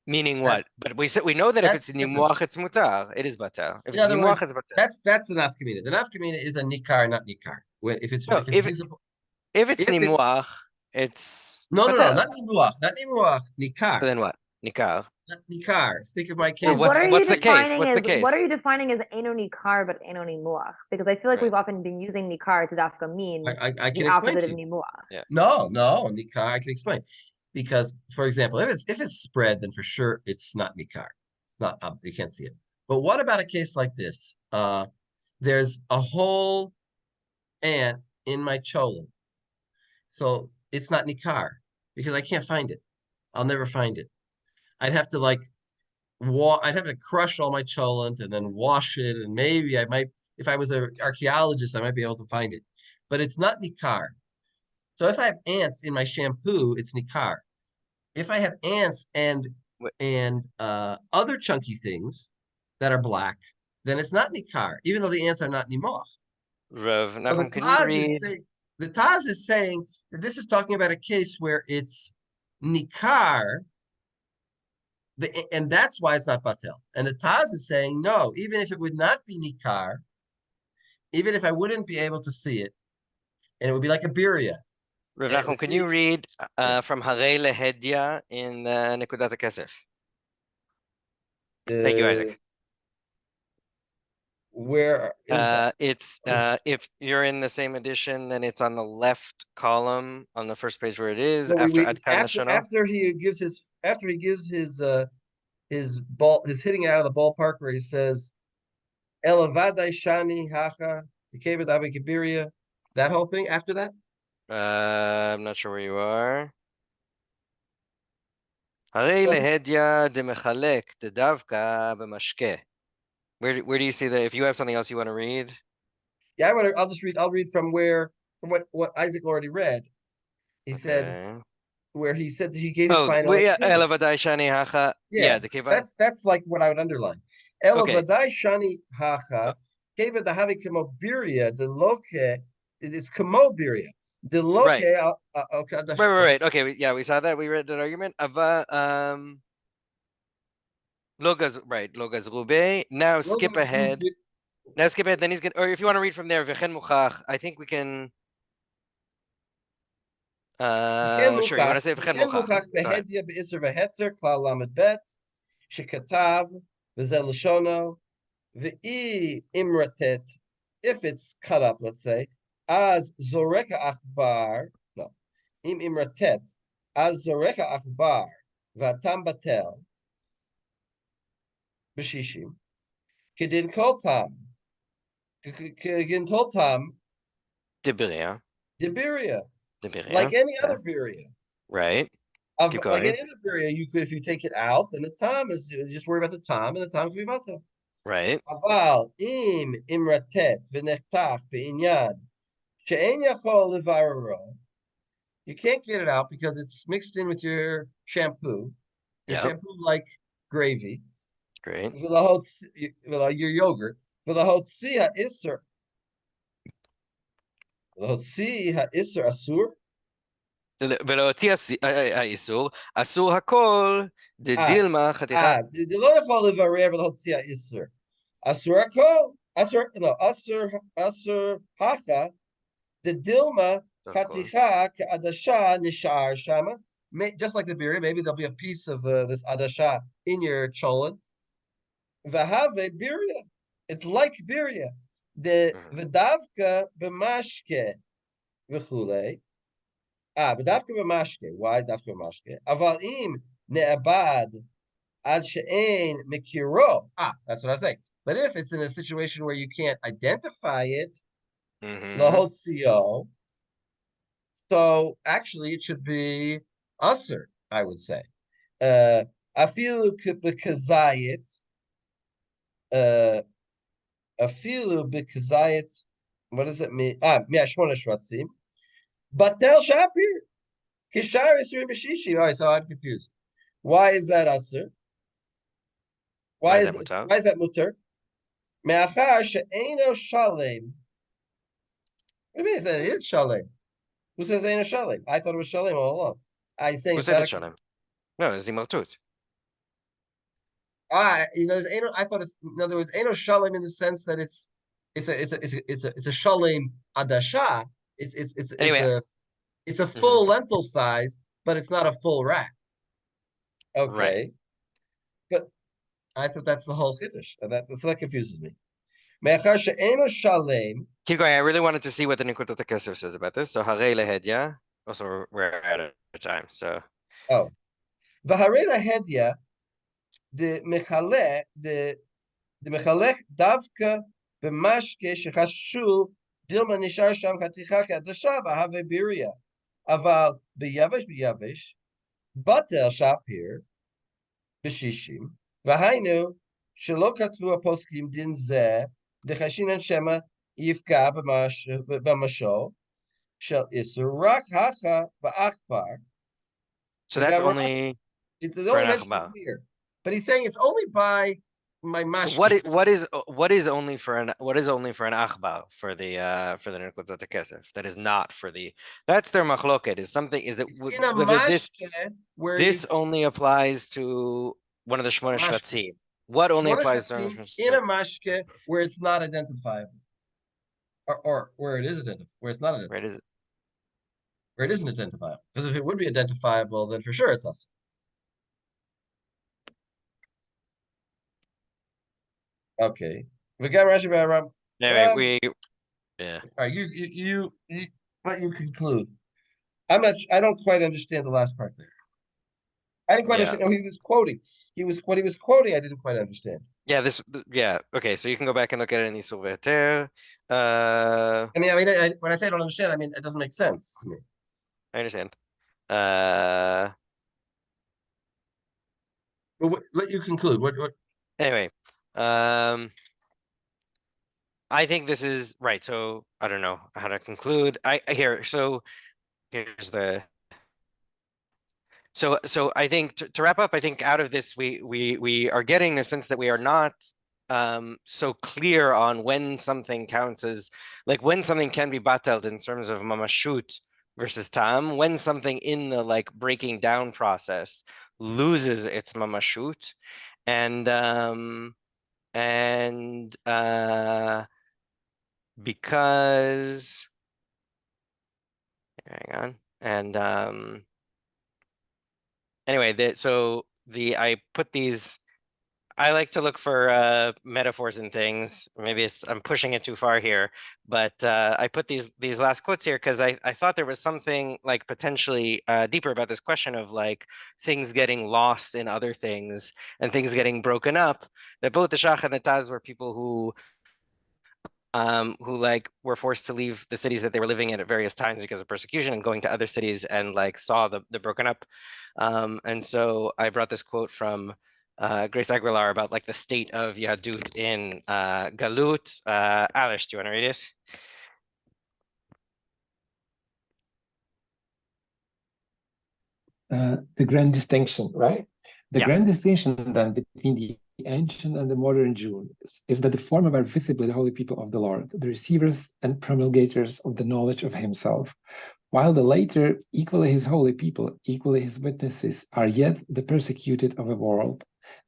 Meaning what? But we know that if it's nimuach, it's mutar. It is batel. If it's nimuach, it's batel. That's the nafkamina. The nafkamina is a nikar, not nikar. If it's visible, if it's nimuach, it's no, not nimuach, nikar. So then what? Nikar. Not nikar. Think of my case. What's the case? What's the case? What are you defining as eno nikar but eno nimuach? Because I feel like we've often been using nikar to dafka mean I can the opposite of nimuach. Yeah. No, nikar. I can explain. Because, for example, if it's spread, then for sure it's not nikar. It's not. You can't see it. But what about a case like this? There's a whole ant in my cholent, so it's not nikar because I can't find it. I'll never find it. I'd have to I'd have to crush all my cholent and then wash it, and maybe I might, if I was an archaeologist, I might be able to find it. But it's not nikar. So if I have ants in my shampoo, it's nikar. If I have ants and other chunky things that are black, then it's not nikar, even though the ants are not nimoch. Rav, so the Taz is saying that this is talking about a case where it's nikar, and that's why it's not batel. And the Taz is saying, no, even if it would not be nikar, even if I wouldn't be able to see it, and it would be like a birya. Rav Nachum, can you read from Yoreh Deah in Nekudat HaKesef? Thank you, Isaac. Where is it's if you're in the same edition, then it's on the left column on the first page where it is after he gives his hitting out of the ballpark where he says Elavadai Shani Hacha Kevet Abi Kibiria, that whole thing after that. I'm not sure where you are. Yoreh Deah demechalek dedavka b'mashke. Where do you see that? If you have something else you want to read? Yeah, I'll read from what Isaac already read. He said where he said that he gave his final. Elavadai shani hacha. Yeah, the kevan. That's like what I would underline. Elavadai shani hacha kevan the havi kamo biria the loke. It's kamo biria. The loke. Right. Okay, yeah, we saw that. We read that argument. Logaz Rube. Now skip ahead. Then he's gonna, or if you want to read from there, V'chen Muchach, I think we can. Sure, you want to say V'chen Muchach? Behedya be'isr v'heter klal lamed bet shekatav v'zel l'shono v'i imratet. If it's cut up, let's say, as zoreka achbar, no, im imratet, as zoreka achbar v'atam batel. B'shishim, kedin kol tam, Dibiria. Like any other birria. Right. Keep Like going. in the area, you could, if you take it out, then the time is just worry about the time, and the time can be batal. Right. אבל אם imratet v'nechtach be'inyan she'en yachol levararo, you can't get it out because it's mixed in with your shampoo. Your Yep. shampoo like gravy. Great. Your yogurt. V'lahotzi ha'isr. V'lahotzi ha'isr asur. ולהוציא האיסור, אסור הכל, דדילמה חתיכה. לא יכול לברר ולהוציא האיסר. אסור הכל. אסור הכה. דדילמה חתיכה כעדשה נשאר שמה. Just like the birria, maybe there'll be a piece of this adasha in your cholent. V'have birria. It's like birria. The v'davka b'mashke v'chulei. ודווקא במשקה, why דווקא במשקה? אבל אם נאבד עד שאין מכירו, that's what I say. But if it's in a situation where you can't identify it, להוציאו, so actually it should be usher, I would say. אפילו בכזית, what does it mean? 108 שבטים, בטל shapir. Kishar is Bashishi. All right, so I'm confused. Why is that Asr? Why is that mutter? Me'achar she'eno shalem. What do you mean? It is shalem. Who says eno shalem? I thought it was shalem all along. I saying Who said it's shalem? No, it's zimartut. There's eno. I thought it's, in other words, eno shalem in the sense that it's a shalem adasha. It's a full lentil size, but it's not a full rack. Okay. Right. But I thought that's the whole chiddush. That confuses me. Keep going. I really wanted to see what the Nikutat Kesef says about this. So Harei Lehedya. Also, we're out of time. So. Oh. V'harei lehedya, the mechalech davka b'mashke shechashu dilma nishar sham chaticha kadasha v'have birya. Aval b'yavesh batel shapir b'shishim v'hainu shelo katvu aposkim din zeh dechashinan shema yifka b'masho shel isur rak hacha ba'akbar. So that's only it's for an mentioned achbar. here, but he's saying it's only by my mashke. So what is only for an achbar for the Nikutat Kesef that is not for the, that's their machloket, is something, is that in a whether mashke where this only applies to one of the Shmona Shvatzim. What only applies to in a mashke where it's not identifiable, or where it is identifiable, where it's not identifiable. Right, is it? Where it isn't identifiable. Because if it would be identifiable, then for sure it's us. Okay. We got Rashi Baram. Anyway, yeah. All right, you let you conclude. I don't quite understand the last part there. I didn't quite understand. No, he was quoting. What he was quoting, I didn't quite understand. Yeah, okay, so you can go back and look at it in Isur Ve'eter. When I say I don't understand, I mean it doesn't make sense to me. I understand. But let you conclude. What? Anyway, I think this is right. So I don't know how to conclude. So I think to wrap up, I think out of this we are getting the sense that we are not so clear on when something counts as, like, when something can be battled in terms of mamashut versus tam, when something in the like breaking down process loses its mamashut, and because, hang on, and anyway, I put these, I like to look for metaphors and things. Maybe I'm pushing it too far here, but I put these last quotes here because I thought there was something like potentially deeper about this question of like things getting lost in other things and things getting broken up. That both the Shach and the Taz were people who who like were forced to leave the cities that they were living in at various times because of persecution and going to other cities and like saw the broken up. And so I brought this quote from Grace Aguilar about like the state of Yadut in Galut. Alish, do you want to read it? The grand distinction, right? The Yeah. grand distinction then between the ancient and the modern Jew is that the former are visibly the holy people of the Lord, the receivers and promulgators of the knowledge of himself, while the later, equally his holy people, equally his witnesses, are yet the persecuted of a world,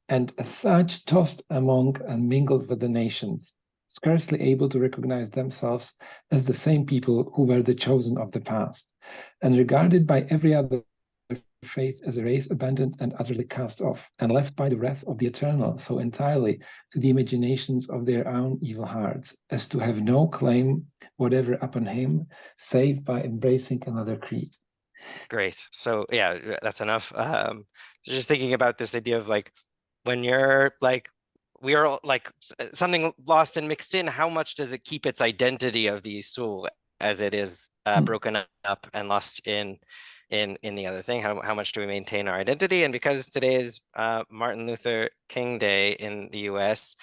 and as such tossed among and mingled with the nations, scarcely able to recognize themselves as the same people who were the chosen of the past, and regarded by every other faith as a race abandoned and utterly cast off, and left by the wrath of the Eternal so entirely to the imaginations of their own evil hearts, as to have no claim whatever upon him, save by embracing another creed. Great. So yeah, that's enough. So just thinking about this idea of like, when you're like, we are all like something lost and mixed in, how much does it keep its identity of the Yisur as it is broken up and lost in the other thing? How much do we maintain our identity? And because today is Martin Luther King Day in the US,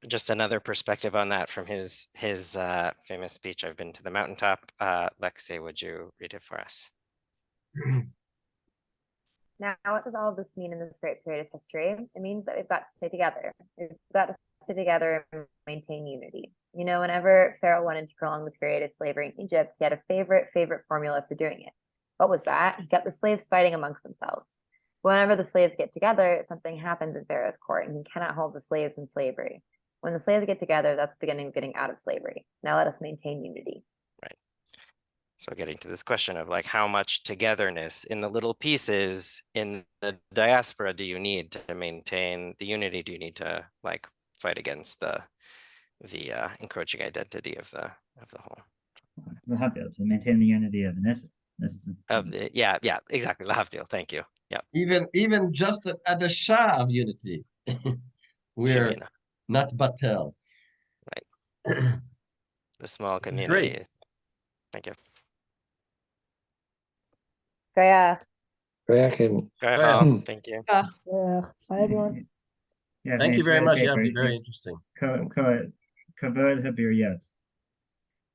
just another perspective on that from his famous speech, "I've been to the mountaintop." Lexi, would you read it for us? Now, what does all of this mean in this great period of history? It means that we've got to stay together. We've got to stay together and maintain unity. You know, whenever Pharaoh wanted to prolong the period of slavery in Egypt, he had a favorite formula for doing it. What was that? He got the slaves fighting amongst themselves. Whenever the slaves get together, something happens in Pharaoh's court, and he cannot hold the slaves in slavery. When the slaves get together, that's the beginning of getting out of slavery. Now let us maintain unity. Right. So getting to this question of like, how much togetherness in the little pieces in the diaspora do you need to maintain the unity? Do you need to like fight against the encroaching identity of the whole? To maintain the unity of Knesset. Yeah, exactly. Lahavdil. Thank you. Yeah. Even just an adasha of unity. We're Shivina. not batel. Right. The small This is community. great. Thank you. Kaya. Thank you. Bye, everyone. Yeah, Thank you very much, paper. Yavni. Very interesting. Kavod habiriyat.